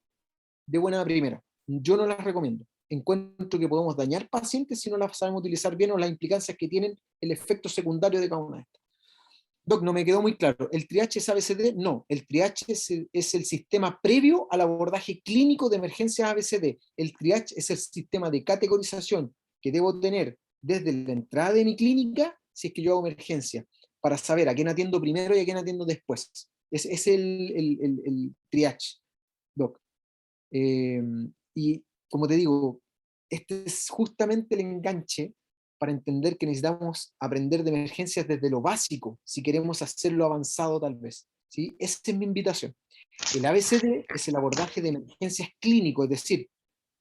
de buena primera. Yo no las recomiendo. encuentro que podemos dañar pacientes si no las sabemos utilizar bien, o las implicancias que tienen el efecto secundario de cada una de estas. Doc, no me quedó muy claro. ¿El triage es ABCD? No, el triage es el sistema previo al abordaje clínico de emergencias ABCD. El triage es el sistema de categorización que debo tener desde la entrada de mi clínica, si es que yo hago emergencia, para saber a quién atiendo primero y a quién atiendo después. Es el triage, Doc. Y como te digo, este es justamente el enganche para entender que necesitamos aprender de emergencias desde lo básico, si queremos hacerlo avanzado tal vez, ¿sí? Esa es mi invitación. El ABCD es el abordaje de emergencias clínico, es decir,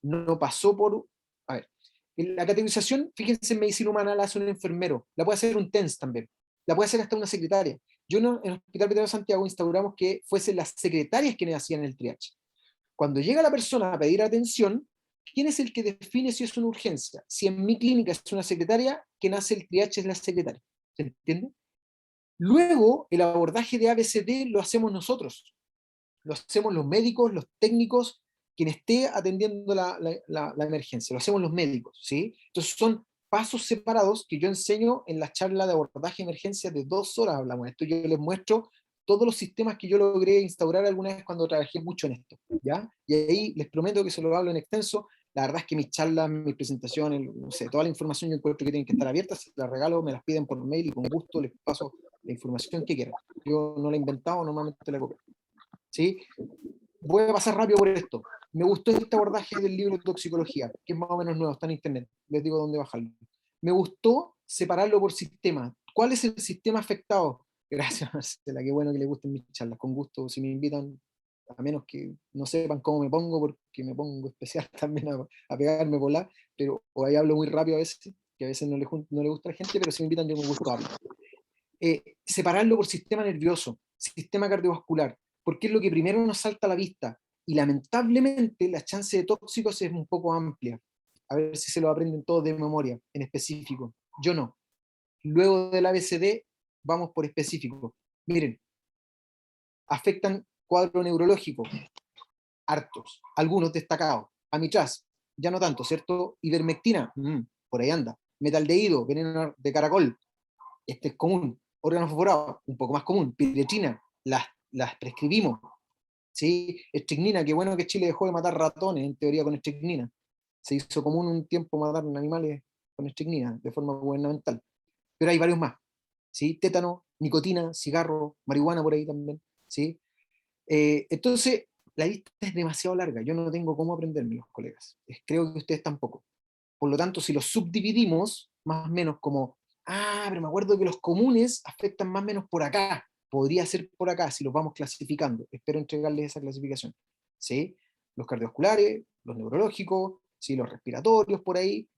no pasó por... A ver, la categorización, fíjense, en medicina humana la hace un enfermero, la puede hacer un TENS también, la puede hacer hasta una secretaria. Yo en el Hospital Veterinario de Santiago instauramos que fuesen las secretarias quienes hacían el triage. Cuando llega la persona a pedir atención, ¿quién es el que define si es una urgencia? Si en mi clínica es una secretaria, quien hace el triage es la secretaria. ¿Se entiende? Luego, el abordaje de ABCD lo hacemos nosotros. Lo hacemos los médicos, los técnicos, quien esté atendiendo la emergencia. Lo hacemos los médicos, ¿sí? Entonces son pasos separados que yo enseño en la charla de abordaje de emergencia de 2 horas. Hablamos de esto. Yo les muestro todos los sistemas que yo logré instaurar alguna vez cuando trabajé mucho en esto, ¿ya? Y ahí les prometo que se lo hablo en extenso. La verdad es que mis charlas, mis presentaciones, no sé, toda la información yo encuentro que tienen que estar abiertas, se las regalo, me las piden por mail y con gusto les paso la información que quieran. Yo no la he inventado, normalmente la copio, ¿sí? Voy a pasar rápido por esto. Me gustó este abordaje del libro de toxicología, que es más o menos nuevo, está en internet, les digo dónde bajarlo. Me gustó separarlo por sistema. ¿Cuál es el sistema afectado? Gracias, Marcela, qué bueno que les gusten mis charlas, con gusto, si me invitan, a menos que no sepan cómo me pongo, porque me pongo especial también a pegarme por la, pero o ahí hablo muy rápido a veces, que a veces no le gusta a la gente, pero si me invitan yo con gusto hablo. Separarlo por sistema nervioso, sistema cardiovascular, porque es lo que primero nos salta a la vista, y lamentablemente la chance de tóxicos es un poco amplia. A ver si se lo aprenden todos de memoria, en específico. Yo no. Luego del ABCD, vamos por específico. Miren, afectan cuadro neurológico, hartos, algunos destacados. Amitraz, ya no tanto, ¿cierto? Ivermectina, por ahí anda. Metaldehído, veneno de caracol, este es común. Órgano fosforado, un poco más común. Piretrina, las prescribimos. ¿Sí? Estricnina, qué bueno que Chile dejó de matar ratones, en teoría, con estricnina. Se hizo común un tiempo matar animales con estricnina, de forma gubernamental. Pero hay varios más. ¿Sí? Tétano, nicotina, cigarro, marihuana por ahí también. ¿Sí? Entonces, la lista es demasiado larga. Yo no tengo cómo aprenderme, los colegas. Creo que ustedes tampoco. Por lo tanto, si los subdividimos, más o menos como, pero me acuerdo que los comunes afectan más o menos por acá. Podría ser por acá si los vamos clasificando. Espero entregarles esa clasificación. ¿Sí? Los cardiovasculares, los neurológicos, ¿sí? Los respiratorios por ahí.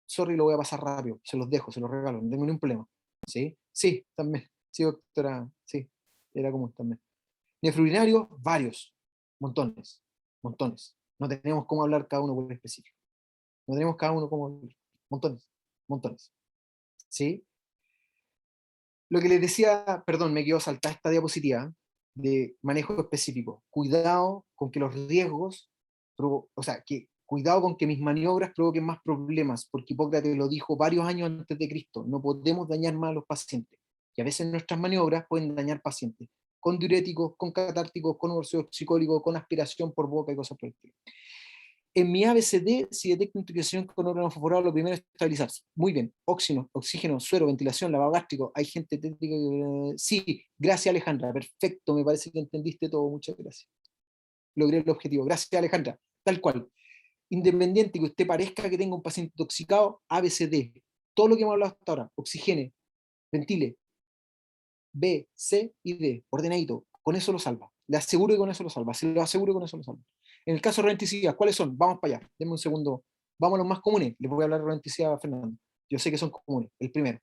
Sorry, lo voy a pasar rápido. Se los dejo, se los regalo, no tengo ningún problema. ¿Sí? Sí, también. Sí, doctora. Sí, era común también. Nefrourinarios, varios. Montones. Montones. No tenemos cómo hablar cada uno por específico. No tenemos cada uno cómo hablar. Montones. Montones. ¿Sí? Lo que les decía, perdón, me quedo saltar esta diapositiva de manejo específico. Cuidado con que los riesgos, cuidado con que mis maniobras provoquen más problemas, porque Hipócrates lo dijo varios años antes de Cristo. No podemos dañar más a los pacientes. Y a veces nuestras maniobras pueden dañar pacientes, con diuréticos, con catárticos, con oxicólicos, con aspiración por boca y cosas por el estilo. En mi ABCD, si detecto intoxicación con órgano fosforado, lo primero es estabilizarse. Muy bien. Oxígeno, suero, ventilación, lavado gástrico. Hay gente técnica que... Sí, gracias Alejandra. Perfecto, me parece que entendiste todo. Muchas gracias. Logré el objetivo. Gracias Alejandra. Tal cual. Independiente que usted parezca que tenga un paciente intoxicado, ABCD. Todo lo que hemos hablado hasta ahora. Oxigene, ventile. B, C y D. Ordenadito. Con eso lo salva. Le aseguro que con eso lo salva. Se lo aseguro que con eso lo salva. En el caso de rodenticidas, ¿cuáles son? Vamos para allá, denme un segundo. Vamos a los más comunes. Les voy a hablar de rodenticidas a Fernando. Yo sé que son comunes. El primero.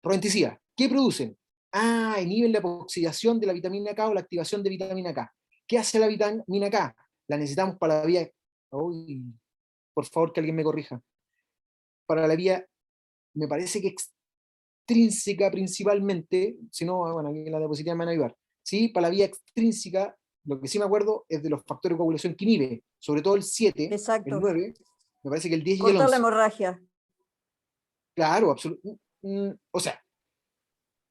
Rodenticidas. ¿Qué producen? Inhiben la oxidación de la vitamina K o la activación de vitamina K. ¿Qué hace la vitamina K? La necesitamos para la vía... Uy, por favor que alguien me corrija. Para la vía, me parece que extrínseca principalmente, si no, bueno, aquí en la diapositiva me van a ayudar. ¿Sí? Para la vía extrínseca, lo que sí me acuerdo es de los factores de coagulación que inhibe, sobre todo el 7, Exacto. el 9, Me parece que el 10 y el Cortar la 11. hemorragia. Claro, absolutamente. O sea,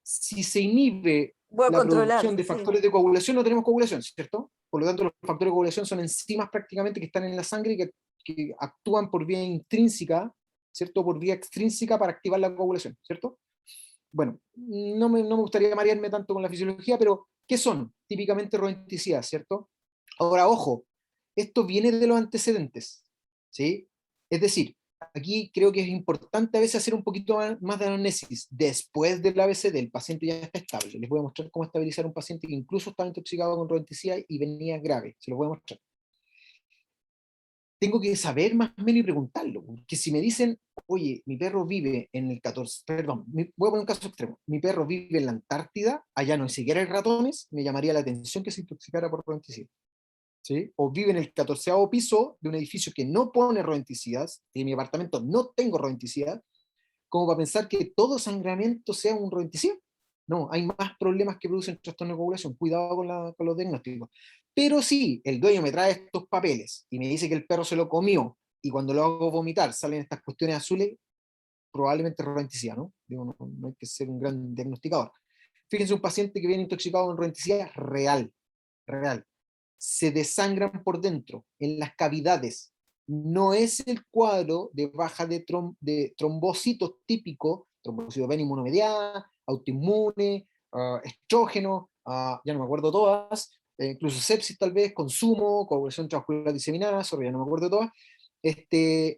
si se inhibe Voy a la controlar, producción de sí. factores de coagulación, no tenemos coagulación, ¿cierto? Por lo tanto, los factores de coagulación son enzimas prácticamente que están en la sangre y que actúan por vía intrínseca, ¿cierto? Por vía extrínseca para activar la coagulación, ¿cierto? Bueno, no me gustaría marearme tanto con la fisiología, pero ¿qué son? Típicamente rodenticidas, ¿cierto? Ahora, ojo, esto viene de los antecedentes, ¿sí? Es decir, aquí creo que es importante a veces hacer un poquito más de anamnesis. Después del ABCD, el paciente ya está estable. Les voy a mostrar cómo estabilizar a un paciente que incluso estaba intoxicado con rodenticida y venía grave. Se los voy a mostrar. Tengo que saber más o menos y preguntarlo, porque si me dicen, oye, mi perro vive en el 14, perdón, voy a poner un caso extremo, mi perro vive en la Antártida, allá no ni siquiera hay ratones, me llamaría la atención que se intoxicara por rodenticidas. ¿Sí? O vive en el 14º piso de un edificio que no pone rodenticidas, y en mi apartamento no tengo rodenticidas, como para pensar que todo sangramiento sea un rodenticida. No, hay más problemas que producen trastorno de coagulación. Cuidado con los diagnósticos. Pero si el dueño me trae estos papeles y me dice que el perro se lo comió y cuando lo hago vomitar salen estas cuestiones azules, probablemente es rodenticida, ¿no? Digo, no hay que ser un gran diagnosticador. Fíjense un paciente que viene intoxicado con rodenticida real, real. Se desangran por dentro, en las cavidades. No es el cuadro de baja de trombocitos típico, trombocitopenia inmunomediada, autoinmune, estrógeno, ya no me acuerdo todas, incluso sepsis tal vez, consumo, coagulación transvascular diseminada, ya no me acuerdo todas.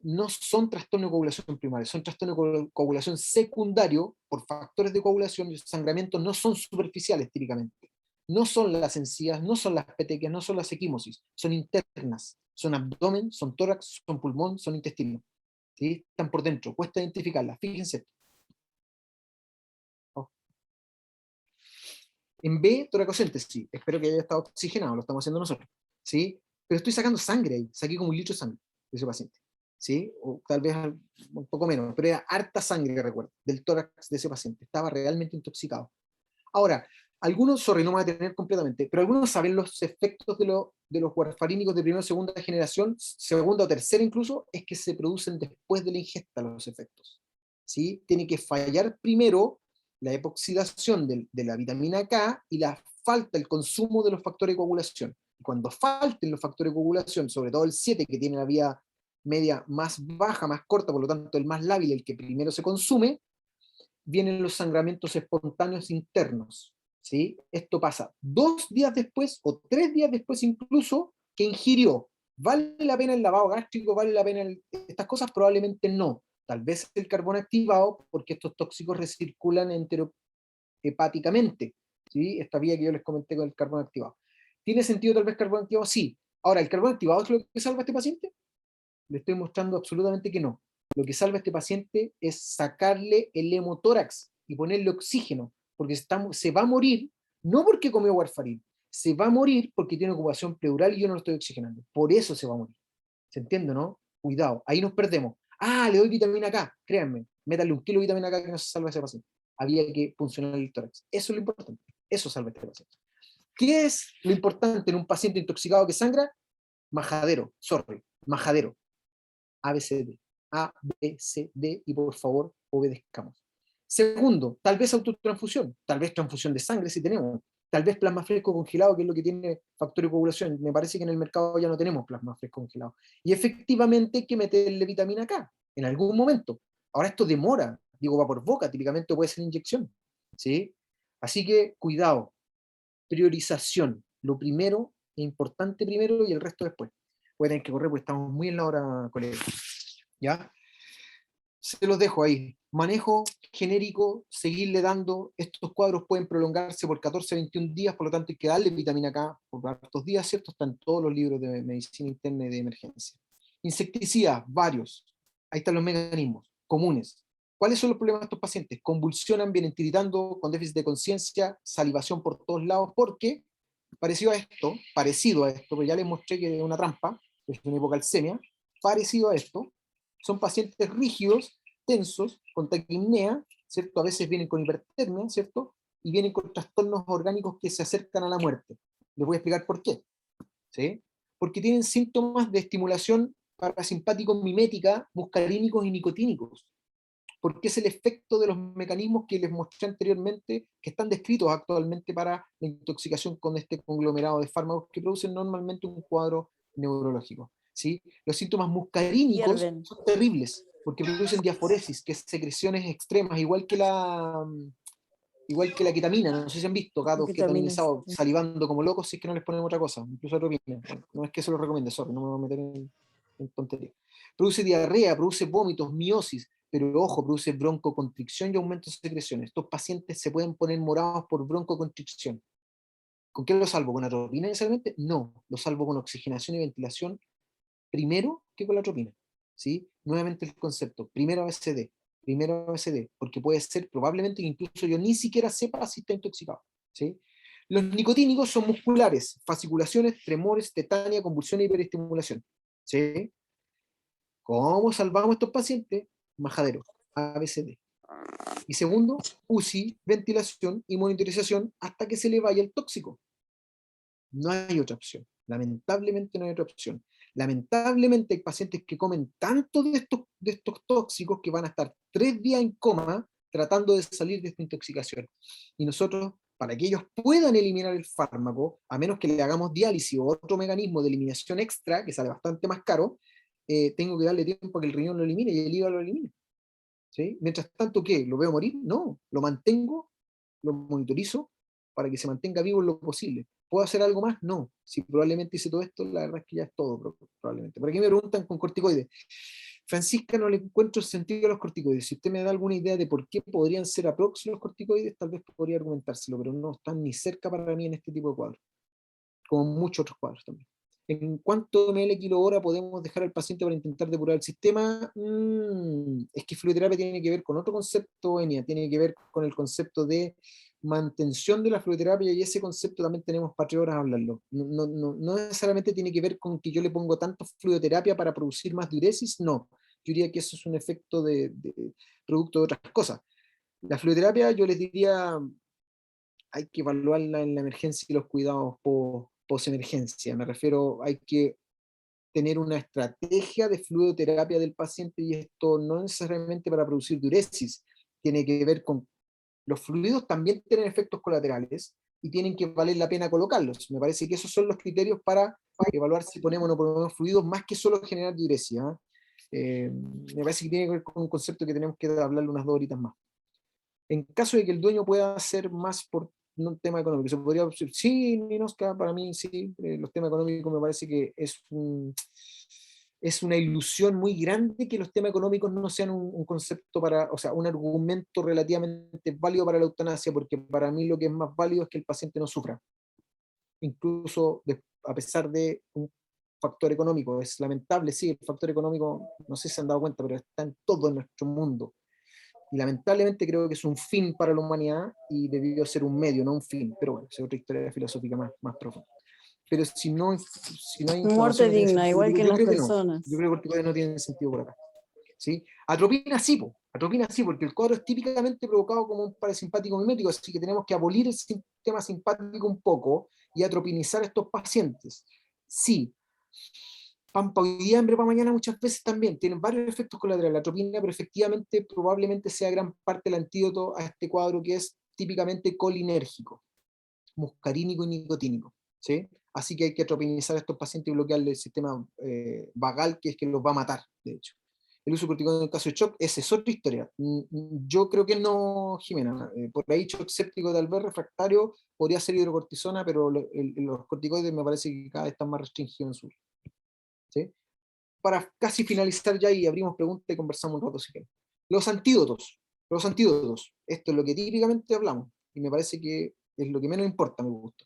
No son trastornos de coagulación primario, son trastornos de coagulación secundario por factores de coagulación y los sangramientos no son superficiales típicamente. No son las encías, no son las petequias, no son las equimosis, son internas, son abdomen, son tórax, son pulmón, son intestino. ¿Sí? Están por dentro, cuesta identificarlas. Fíjense. Oh. En B, toracocéntesis, espero que haya estado oxigenado, lo estamos haciendo nosotros. ¿Sí? Pero estoy sacando sangre ahí, saqué como 1 litro de sangre de ese paciente. ¿Sí? O tal vez un poco menos, pero era harta sangre, recuerdo, del tórax de ese paciente. Estaba realmente intoxicado. Ahora, algunos, sorry, no me voy a detener completamente, pero algunos saben los efectos de los warfarínicos de primera o segunda generación, segunda o tercera incluso, es que se producen después de la ingesta los efectos. ¿Sí? Tiene que fallar primero la epoxidación de la vitamina K y la falta, el consumo de los factores de coagulación. Cuando falten los factores de coagulación, sobre todo el 7, que tiene la vía media más baja, más corta, por lo tanto el más lábil, el que primero se consume, vienen los sangramientos espontáneos internos. ¿Sí? Esto pasa 2 días después o 3 días después incluso que ingirió. ¿Vale la pena el lavado gástrico? ¿Vale la pena estas cosas? Probablemente no. Tal vez el carbón activado, porque estos tóxicos recirculan enterohepáticamente. ¿Sí? Esta vía que yo les comenté con el carbón activado. ¿Tiene sentido tal vez carbón activado? Sí. Ahora, ¿el carbón activado es lo que salva a este paciente? Le estoy mostrando absolutamente que no. Lo que salva a este paciente es sacarle el hemotórax y ponerle oxígeno, porque se va a morir, no porque comió warfarín, se va a morir porque tiene ocupación pleural y yo no lo estoy oxigenando. Por eso se va a morir. ¿Se entiende, no? Cuidado, ahí nos perdemos. Ah, le doy vitamina K, créanme, métale 1 kilo de vitamina K que no se salva a ese paciente. Había que funcionar el tórax. Eso es lo importante. Eso salva a este paciente. ¿Qué es lo importante en un paciente intoxicado que sangra? Majadero, sorry, majadero. ABCD. A, B, C, D, y por favor, obedezcamos. Segundo, tal vez autotransfusión, tal vez transfusión de sangre si tenemos, tal vez plasma fresco congelado, que es lo que tiene factor de coagulación. Me parece que en el mercado ya no tenemos plasma fresco congelado. Y efectivamente hay que meterle vitamina K en algún momento. Ahora esto demora, digo, va por boca, típicamente puede ser inyección. ¿Sí? Así que cuidado, priorización, lo primero, importante primero y el resto después. Voy a tener que correr porque estamos muy en la hora, colega. ¿Ya? Se los dejo ahí. Manejo genérico, seguirle dando. Estos cuadros pueden prolongarse por 14 a 21 días, por lo tanto hay que darle vitamina K por estos días, ¿cierto? Están en todos los libros de medicina interna y de emergencia. Insecticidas, varios. Ahí están los mecanismos comunes. ¿Cuáles son los problemas de estos pacientes? Convulsionan, vienen tiritando, con déficit de conciencia, salivación por todos lados, porque parecido a esto, pero ya les mostré que es una trampa, es una hipocalcemia, parecido a esto, son pacientes rígidos, tensos, con taquipnea, ¿cierto? A veces vienen con hipertermia, ¿cierto? Y vienen con trastornos orgánicos que se acercan a la muerte. Les voy a explicar por qué, ¿sí? Porque tienen síntomas de estimulación parasimpáticos mimética, muscarínicos y nicotínicos, porque es el efecto de los mecanismos que les mostré anteriormente, que están descritos actualmente para la intoxicación con este conglomerado de fármacos que producen normalmente un cuadro neurológico. ¿Sí? Los síntomas muscarínicos son terribles, porque producen diaforesis, que es secreciones extremas, igual que la ketamina. No sé si han visto gatos ketaminizados salivando como locos si es que no les ponen otra cosa, incluso atropina. Bueno, no es que se lo recomiende, sorry, no me voy a meter en tontería. Produce diarrea, produce vómitos, miosis, pero ojo, produce broncoconstricción y aumento de secreciones. Estos pacientes se pueden poner morados por broncoconstricción. ¿Con qué lo salvo? ¿Con atropina necesariamente? No, lo salvo con oxigenación y ventilación primero que con la atropina. ¿Sí? Nuevamente el concepto, primero ABCD, porque puede ser probablemente que incluso yo ni siquiera sepa si está intoxicado. ¿Sí? Los nicotínicos son musculares, fasciculaciones, tremores, tetania, convulsión e hiperestimulación. ¿Sí? ¿Cómo salvamos a estos pacientes? Majadero, ABCD. Y segundo, UCI, ventilación y monitorización hasta que se le vaya el tóxico. No hay otra opción. Lamentablemente no hay otra opción. Lamentablemente hay pacientes que comen tanto de estos tóxicos que van a estar 3 días en coma tratando de salir de esta intoxicación. Y nosotros, para que ellos puedan eliminar el fármaco, a menos que le hagamos diálisis o otro mecanismo de eliminación extra, que sale bastante más caro, tengo que darle tiempo a que el riñón lo elimine y el hígado lo elimine. ¿Sí? Mientras tanto, ¿qué? ¿Lo veo morir? No, lo mantengo, lo monitorizo para que se mantenga vivo en lo posible. ¿Puedo hacer algo más? No. Si probablemente hice todo esto, la verdad es que ya es todo, probablemente. Por aquí me preguntan con corticoides. Francisca, no le encuentro sentido a los corticoides. Si usted me da alguna idea de por qué podrían ser aprox los corticoides, tal vez podría argumentárselo, pero no están ni cerca para mí en este tipo de cuadros, como muchos otros cuadros también. ¿En cuánto ml kilo hora podemos dejar al paciente para intentar depurar el sistema? Es que fluidoterapia tiene que ver con otro concepto, Enia, tiene que ver con el concepto de mantención de la fluidoterapia, y ese concepto también tenemos para 3 horas a hablarlo. No necesariamente tiene que ver con que yo le pongo tanto fluidoterapia para producir más diuresis, no. Yo diría que eso es un efecto de producto de otras cosas. La fluidoterapia, yo les diría, hay que evaluarla en la emergencia y los cuidados post-emergencia. Me refiero, hay que tener una estrategia de fluidoterapia del paciente, y esto no necesariamente para producir diuresis, tiene que ver con los fluidos también tienen efectos colaterales y tienen que valer la pena colocarlos. Me parece que esos son los criterios para evaluar si ponemos o no ponemos fluidos, más que solo generar diuresia. Me parece que tiene que ver con un concepto que tenemos que hablarle unas 2 horitas más. En caso de que el dueño pueda hacer más por un tema económico, se podría decir, sí, Ninosca, para mí sí, los temas económicos me parece que es una ilusión muy grande que los temas económicos no sean un concepto para, o sea, un argumento relativamente válido para la eutanasia, porque para mí lo que es más válido es que el paciente no sufra, incluso a pesar de un factor económico. Es lamentable, sí, el factor económico, no sé si se han dado cuenta, pero está en todo nuestro mundo. Y lamentablemente creo que es un fin para la humanidad y debió ser un medio, no un fin. Pero bueno, es otra historia filosófica más profunda. Pero si no hay Muerte inflamación, digna, igual que en las creo que no. personas. Yo creo que corticoides no tienen sentido por acá. ¿Sí? Atropina sí, atropina sí, porque el cuadro es típicamente provocado como un parasimpático mimético, así que tenemos que abolir el sistema simpático un poco y atropinizar a estos pacientes. Sí. Pampa hoy día, hambre para mañana muchas veces también, tienen varios efectos colaterales la atropina, pero efectivamente probablemente sea gran parte el antídoto a este cuadro que es típicamente colinérgico, muscarínico y nicotínico. ¿Sí? Así que hay que atropinizar a estos pacientes y bloquearle el sistema vagal, que es que los va a matar, de hecho. El uso corticoide en el caso de shock, esa es otra historia. Yo creo que no, Jimena. Por ahí shock séptico tal vez refractario podría ser hidrocortisona, pero los corticoides me parece que cada vez están más restringidos en su uso. ¿Sí? Para casi finalizar ya y abrimos preguntas y conversamos un rato si quieren. Los antídotos, esto es lo que típicamente hablamos y me parece que es lo que menos importa, me gusta.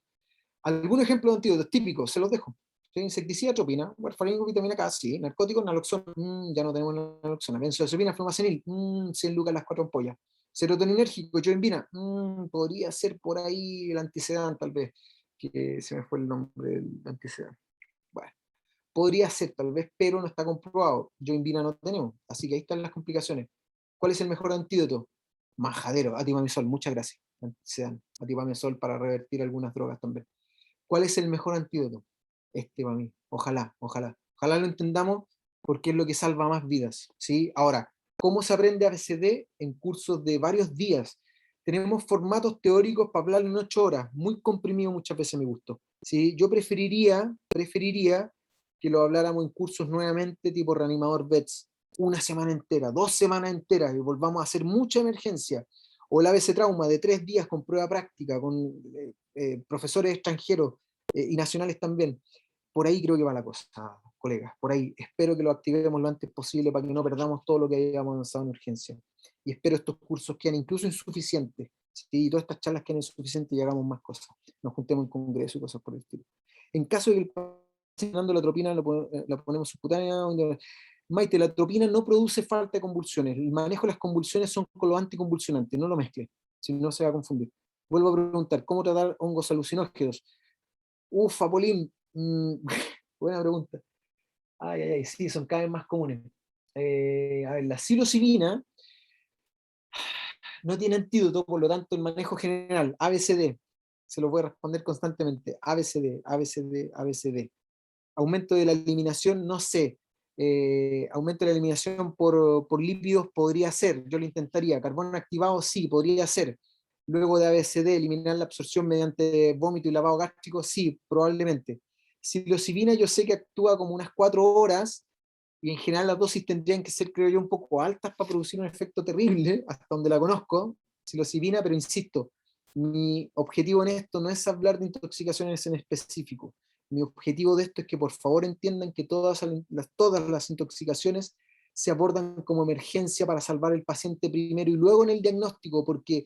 Algún ejemplo de antídotos típicos, se los dejo. ¿Sí? Insecticida, atropina, warfarínico, vitamina K, sí, narcóticos, naloxona, ya no tenemos naloxona, benzodiazepina, flumacenil, 100 lucas las 4 ampollas. Serotoninérgico, yoimbina, podría ser por ahí el antisedante tal vez, que se me fue el nombre del antisedante. Bueno, podría ser tal vez, pero no está comprobado. Yoimbina no tenemos, así que ahí están las complicaciones. ¿Cuál es el mejor antídoto? Majadero, atipamezol, muchas gracias. Atipamezol para revertir algunas drogas también. ¿Cuál es el mejor antídoto? Este para mí. Ojalá lo entendamos, porque es lo que salva más vidas, ¿sí? Ahora, ¿cómo se aprende ABCD? En cursos de varios días. Tenemos formatos teóricos para hablar en 8 horas, muy comprimido muchas veces me gustó, ¿sí? Yo preferiría que lo habláramos en cursos nuevamente tipo reanimador VETS, una semana entera, 2 semanas enteras, y volvamos a hacer mucha emergencia, o el ABC Trauma de 3 días con prueba práctica, con profesores extranjeros y nacionales también. Por ahí creo que va la cosa, colegas, por ahí. Espero que lo activemos lo antes posible para que no perdamos todo lo que hayamos avanzado en urgencia. Y espero estos cursos queden incluso insuficientes, ¿sí? Y todas estas charlas queden insuficientes y hagamos más cosas. Nos juntemos en congreso y cosas por el estilo. En caso de que el paciente la atropina, la ponemos subcutánea. Maite, la atropina no produce falta de convulsiones. El manejo de las convulsiones son con los anticonvulsionantes, no lo mezcle, si no se va a confundir. Vuelvo a preguntar, ¿cómo tratar hongos alucinógenos? Ufa, Polín, buena pregunta. Ay, ay, ay, sí, son cada vez más comunes. A ver, la psilocibina no tiene antídoto, por lo tanto el manejo general, ABCD, se lo voy a responder constantemente, ABCD, ABCD, ABCD. Aumento de la eliminación, no sé. Aumento de la eliminación por lípidos podría ser, yo lo intentaría. Carbono activado, sí, podría ser. Luego de ABCD, eliminar la absorción mediante vómito y lavado gástrico, sí, probablemente. Psilocibina yo sé que actúa como unas 4 horas, y en general las dosis tendrían que ser, creo yo, un poco altas para producir un efecto terrible, hasta donde la conozco, psilocibina, pero insisto, mi objetivo en esto no es hablar de intoxicaciones en específico. Mi objetivo de esto es que por favor entiendan que todas las intoxicaciones se abordan como emergencia para salvar al paciente primero y luego en el diagnóstico, porque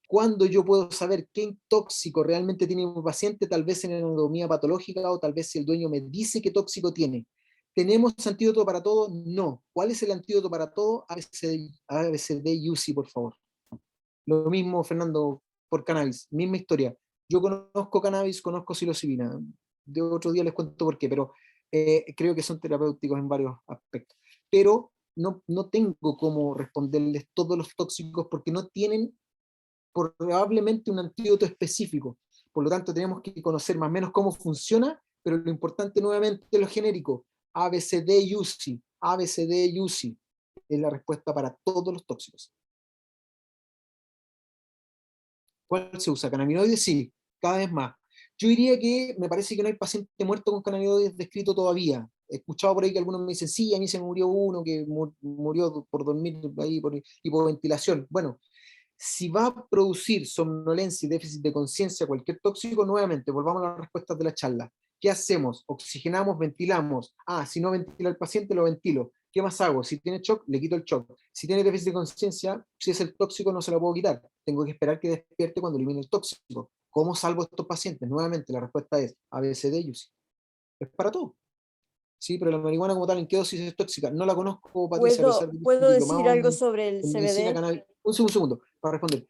cuando yo puedo saber qué tóxico realmente tiene mi paciente, tal vez en anatomía patológica o tal vez si el dueño me dice qué tóxico tiene. ¿Tenemos antídoto para todo? No. ¿Cuál es el antídoto para todo? ABCD UCI, por favor. Lo mismo, Fernando, por cannabis. Misma historia. Yo conozco cannabis, conozco psilocibina. De otro día les cuento por qué, pero creo que son terapéuticos en varios aspectos. Pero no tengo cómo responderles todos los tóxicos porque no tienen probablemente un antídoto específico. Por lo tanto, tenemos que conocer más o menos cómo funciona, pero lo importante nuevamente es lo genérico. ABCD UCI, ABCD UCI es la respuesta para todos los tóxicos. ¿Cuál se usa? ¿Cannabinoides? Sí, cada vez más. Yo diría que me parece que no hay paciente muerto con cannabinoides descrito todavía. He escuchado por ahí que algunos me dicen, sí, a mí se me murió uno que murió por dormir ahí por hipoventilación. Bueno, si va a producir somnolencia y déficit de conciencia cualquier tóxico, nuevamente, volvamos a las respuestas de la charla. ¿Qué hacemos? Oxigenamos, ventilamos. Si no ventila el paciente, lo ventilo. ¿Qué más hago? Si tiene shock, le quito el shock. Si tiene déficit de conciencia, si es el tóxico, no se lo puedo quitar. Tengo que esperar que despierte cuando elimine el tóxico. ¿Cómo salvo a estos pacientes? Nuevamente, la respuesta es ABCD y UCI. Es para todo. Sí, pero la marihuana como tal, ¿en qué dosis es tóxica? No la conozco, Patricia, a pesar de que hice ¿Puedo un decir diplomado algo sobre el en medicina CBD? canábica. Un segundo, para responder.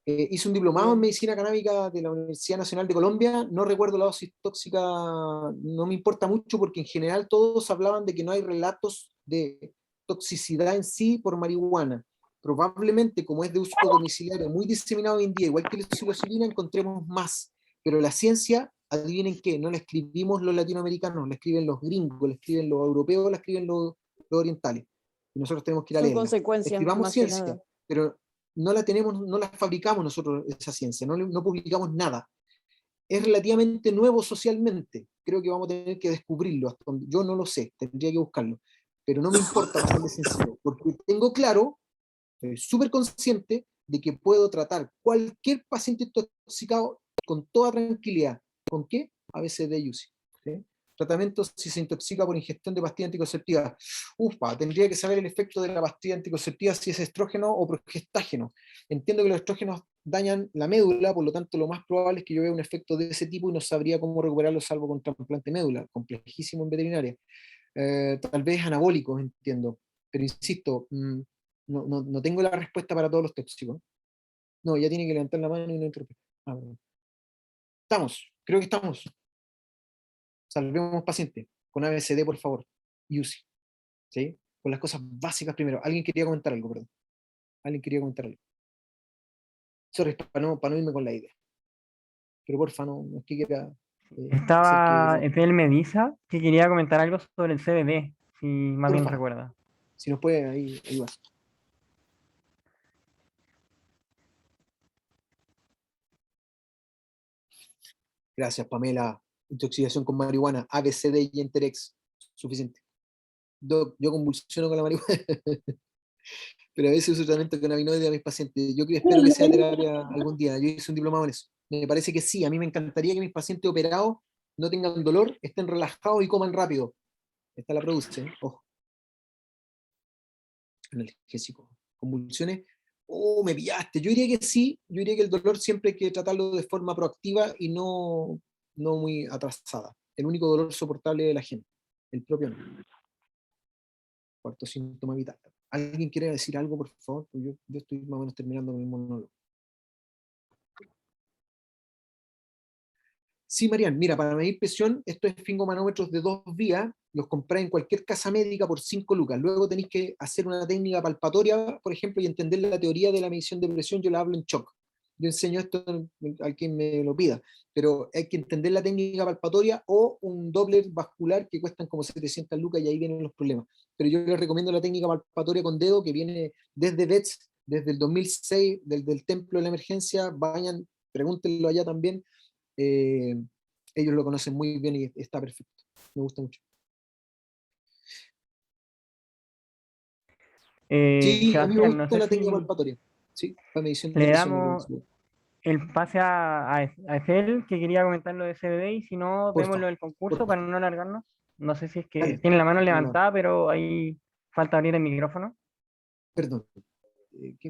Hice un diplomado en medicina canábica de la Universidad Nacional de Colombia. No recuerdo la dosis tóxica, no me importa mucho porque en general todos hablaban de que no hay relatos de toxicidad en sí por marihuana. Probablemente, como es de uso domiciliario muy diseminado hoy en día, igual que la psilocibina, encontremos más. Pero la ciencia, adivinen qué, no la escribimos los latinoamericanos, la escriben los gringos, la escriben los europeos, la escriben los orientales. Y nosotros tenemos que ir a Son leerla. consecuencias Escribamos más que ciencia, nada. pero no la tenemos, no la fabricamos nosotros esa ciencia, no publicamos nada. Es relativamente nuevo socialmente. Creo que vamos a tener que descubrirlo. Hasta donde, yo no lo sé, tendría que buscarlo. Pero no me importa para serle sencillo, porque tengo claro, estoy súper consciente de que puedo tratar cualquier paciente intoxicado con toda tranquilidad. ¿Con qué? ABCD y UCI. ¿Sí? Tratamientos si se intoxica por ingestión de pastillas anticonceptivas. Ufa, tendría que saber el efecto de la pastilla anticonceptiva si es estrógeno o progestágeno. Entiendo que los estrógenos dañan la médula, por lo tanto lo más probable es que yo vea un efecto de ese tipo y no sabría cómo recuperarlo salvo con trasplante de médula, complejísimo en veterinaria. Tal vez anabólicos, entiendo, pero insisto, no tengo la respuesta para todos los tóxicos. No, ya tiene que levantar la mano y no interrumpir. Bueno. Estamos, creo que estamos. Salvemos pacientes con ABCD, por favor, y UCI, ¿sí? Con las cosas básicas primero. Alguien quería comentar algo, perdón. Alguien quería comentar algo. Sorry, para no irme con la idea. Pero porfa, no es que quiera hacer Estaba que... Etel Medisa, que quería comentar algo sobre el CBD. si más bien Porfa. recuerda. Si nos puede, ahí va. Gracias, Pamela. Intoxicación con marihuana, ABCD y Enterex. Suficiente. Yo convulsiono con la marihuana, pero a veces uso tratamiento con cannabinoides a mis pacientes. Espero que sea terapia algún día. Yo hice un diplomado en eso. Me parece que sí. A mí me encantaría que mis pacientes operados no tengan dolor, estén relajados y coman rápido. Esta la produce, ¿eh? Ojo. Analgésico. Convulsiones. Oh, me pillaste. Yo diría que sí. Yo diría que el dolor siempre hay que tratarlo de forma proactiva y no muy atrasada. El único dolor soportable de la gente. El propio no. Cuarto síntoma vital. ¿Alguien quiere decir algo, por favor? Pues yo estoy más o menos terminando mi monólogo. Sí, Marian, mira, para medir presión, estos esfingomanómetros de 2 vías los compráis en cualquier casa médica por 5 lucas. Luego tenéis que hacer una técnica palpatoria, por ejemplo, y entender la teoría de la medición de presión. Yo la hablo en shock. Yo enseño esto a quien me lo pida, pero hay que entender la técnica palpatoria o un Doppler vascular que cuestan como 700 lucas y ahí vienen los problemas. Pero yo les recomiendo la técnica palpatoria con dedo que viene desde VETS, desde el 2006, del Templo de la Emergencia. Vayan, pregúntenlo allá también. eh, Ellos lo conocen muy bien y está perfecto. Me gusta mucho. Sí, a mí me Sebastián, no gusta sé la técnica si palpatoria. Sí, la medición de le presión. damos el pase a Ethel, que quería comentar lo de CBD, y si no, vemos Porfa, lo del concurso porfa. para no alargarnos. No sé si es que Dale. tiene la mano levantada, pero ahí falta abrir el micrófono. Perdón.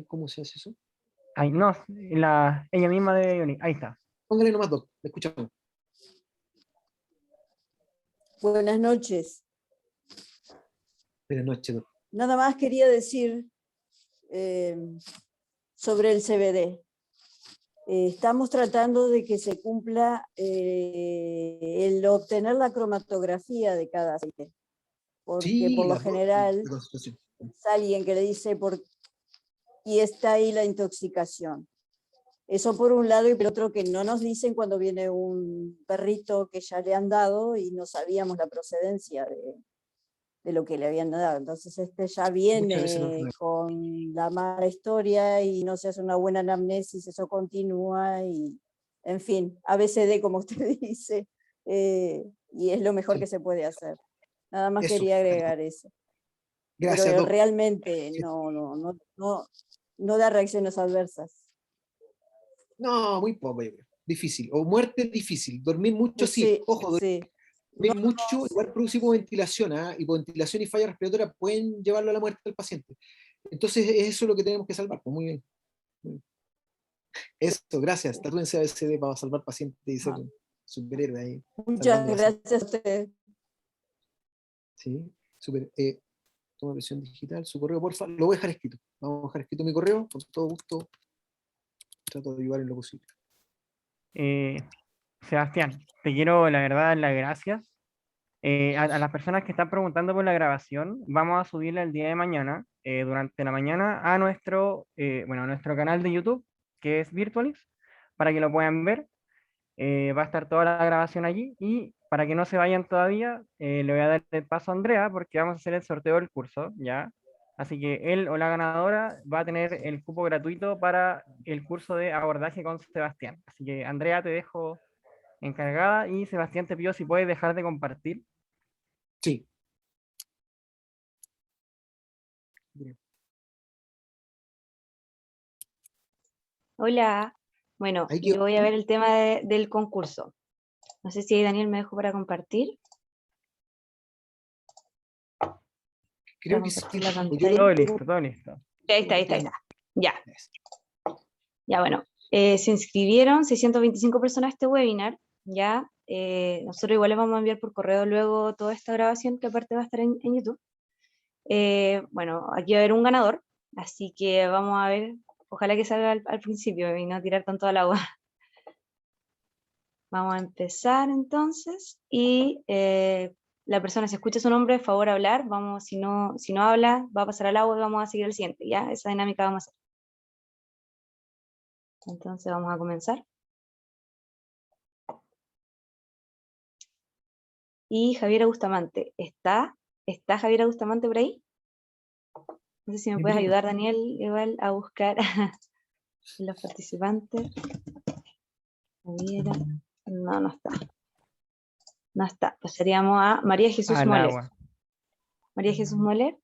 ¿Cómo se hace eso? Ahí, no, ella misma debe venir. Ahí está. Póngale nomás, Doc. Le escuchamos. Buenas noches. Buenas noches, Doc. Nada más quería decir sobre el CBD. Estamos tratando de que se cumpla el obtener la cromatografía de cada aceite, porque Sí, por lo la general concentración. es alguien que le dice y está ahí la intoxicación. Eso por un lado, y por otro que no nos dicen cuando viene un perrito que ya le han dado y no sabíamos la procedencia de lo que le habían dado. Entonces ya Muchas veces no. viene con la mala historia y no se hace una buena anamnesis, eso continúa y, en fin, ABCD como usted dice, y es lo mejor Sí. que se puede hacer. Nada más Eso. quería agregar eso. Gracias, Pero Doc. realmente Sí. no da reacciones adversas. No, muy poco, yo creo. Difícil. O muerte difícil. Dormir mucho, sí. Sí, Ojo, sí. dormir mucho, igual produce hipoventilación, ¿ah? Hipoventilación y falla respiratoria pueden llevarlo a la muerte del paciente. Entonces, es eso lo que tenemos que salvar. Pues muy bien. Muy bien. Eso, gracias. Tatúense ABCD para salvar pacientes y ser superhéroe ahí. Muchas Salvando pacientes. gracias a usted. Sí, super. Toma presión digital, su correo, porfa. Lo voy a dejar escrito. Vamos a dejar escrito mi correo. Con todo gusto. Trato de ayudar en lo posible. Sebastián, te quiero, la verdad, dar las gracias. A las personas que están preguntando por la grabación, vamos a subirla el día de mañana, durante la mañana, a nuestro canal de YouTube, que es Virtualix, para que lo puedan ver. Va a estar toda la grabación allí y para que no se vayan todavía, le voy a dar el paso a Andrea porque vamos a hacer el sorteo del curso, ¿ya? Así que él o la ganadora va a tener el cupo gratuito para el curso de abordaje con Sebastián. Así que Andrea, te dejo encargada y Sebastián, te pido si puedes dejar de compartir. Sí. Hola, bueno, Ahí yo quedó. voy a ver el tema del concurso. No sé si Daniel me dejó para compartir. Para Creo que sí. compartir la Yo pantalla. Todo listo, todo listo. Ahí está. Ya, ya bueno. Se inscribieron 625 personas a este webinar. Ya, nosotros igual les vamos a enviar por correo luego toda esta grabación que aparte va a estar en YouTube. Bueno, aquí va a haber un ganador, así que vamos a ver, ojalá que salga al principio y no tirar tanto al agua. Vamos a empezar entonces y la persona, si escucha su nombre, por favor hablar. Vamos, si no habla, va a pasar al agua y vamos a seguir el siguiente. Ya, esa dinámica vamos a hacer. Entonces vamos a comenzar. Y Javiera Bustamante, ¿está? ¿Está Javiera Bustamante por ahí? No sé si me puedes ayudar, Daniel, igual a buscar los participantes. Javiera. No, no está. No está. Pasaríamos a María Jesús Al Moller. agua. María Jesús Moller.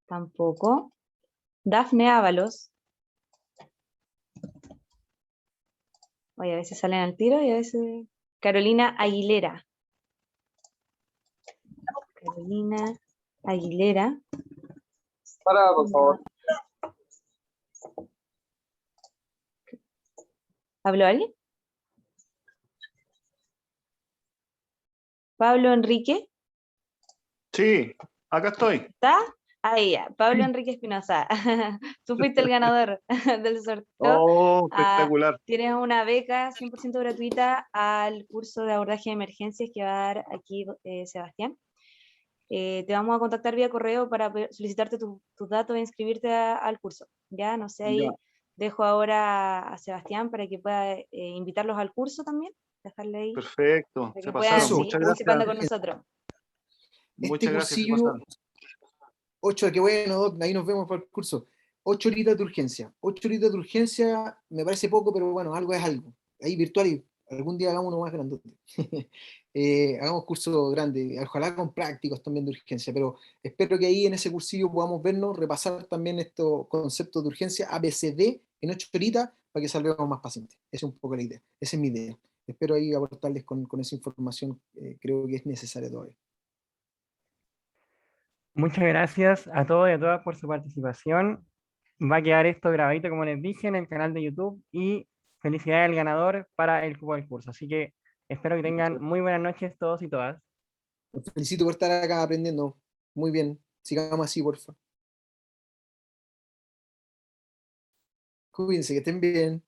Tampoco. Dafne Ábalos. Oye, a veces salen al tiro y a veces... Carolina Aguilera. Carolina Aguilera. Para, por favor. ¿Habló alguien? Pablo Enrique. Sí, acá estoy. ¿Está? Ahí ya. Pablo Enrique Espinosa. Tú fuiste el ganador del sorteo. Oh, Ah, espectacular. tienes una beca 100% gratuita al curso de abordaje de emergencias que va a dar aquí Sebastián. Te vamos a contactar vía correo para solicitarte tus datos e inscribirte al curso. Ya, no sé, ahí Ya. dejo ahora a Sebastián para que pueda invitarlos al curso también. Dejarle ahí Perfecto, para se que puedan pasaron. Eso, seguir Muchas participando gracias. con nosotros. Muchas gracias, se cursillo, pasaron. 8, qué bueno, Doc, ahí nos vemos para el curso. 8 horitas de urgencia. 8 horitas de urgencia me parece poco, pero bueno, algo es algo. Ahí virtual y algún día hagamos uno más grandote. Hagamos curso grande, ojalá con prácticos también de urgencia, pero espero que ahí en ese cursillo podamos vernos, repasar también estos conceptos de urgencia ABCD en 8 horitas para que salvemos más pacientes. Esa es un poco la idea, esa es mi idea. Espero ahí aportarles con esa información, creo que es necesaria todavía. Muchas gracias a todos y a todas por su participación. Va a quedar esto grabadito, como les dije, en el canal de YouTube y felicidades al ganador para el cupo del curso. Así que espero que tengan muy buenas noches todos y todas. Los felicito por estar acá aprendiendo. Muy bien. Sigamos así, porfa. Cuídense, que estén bien.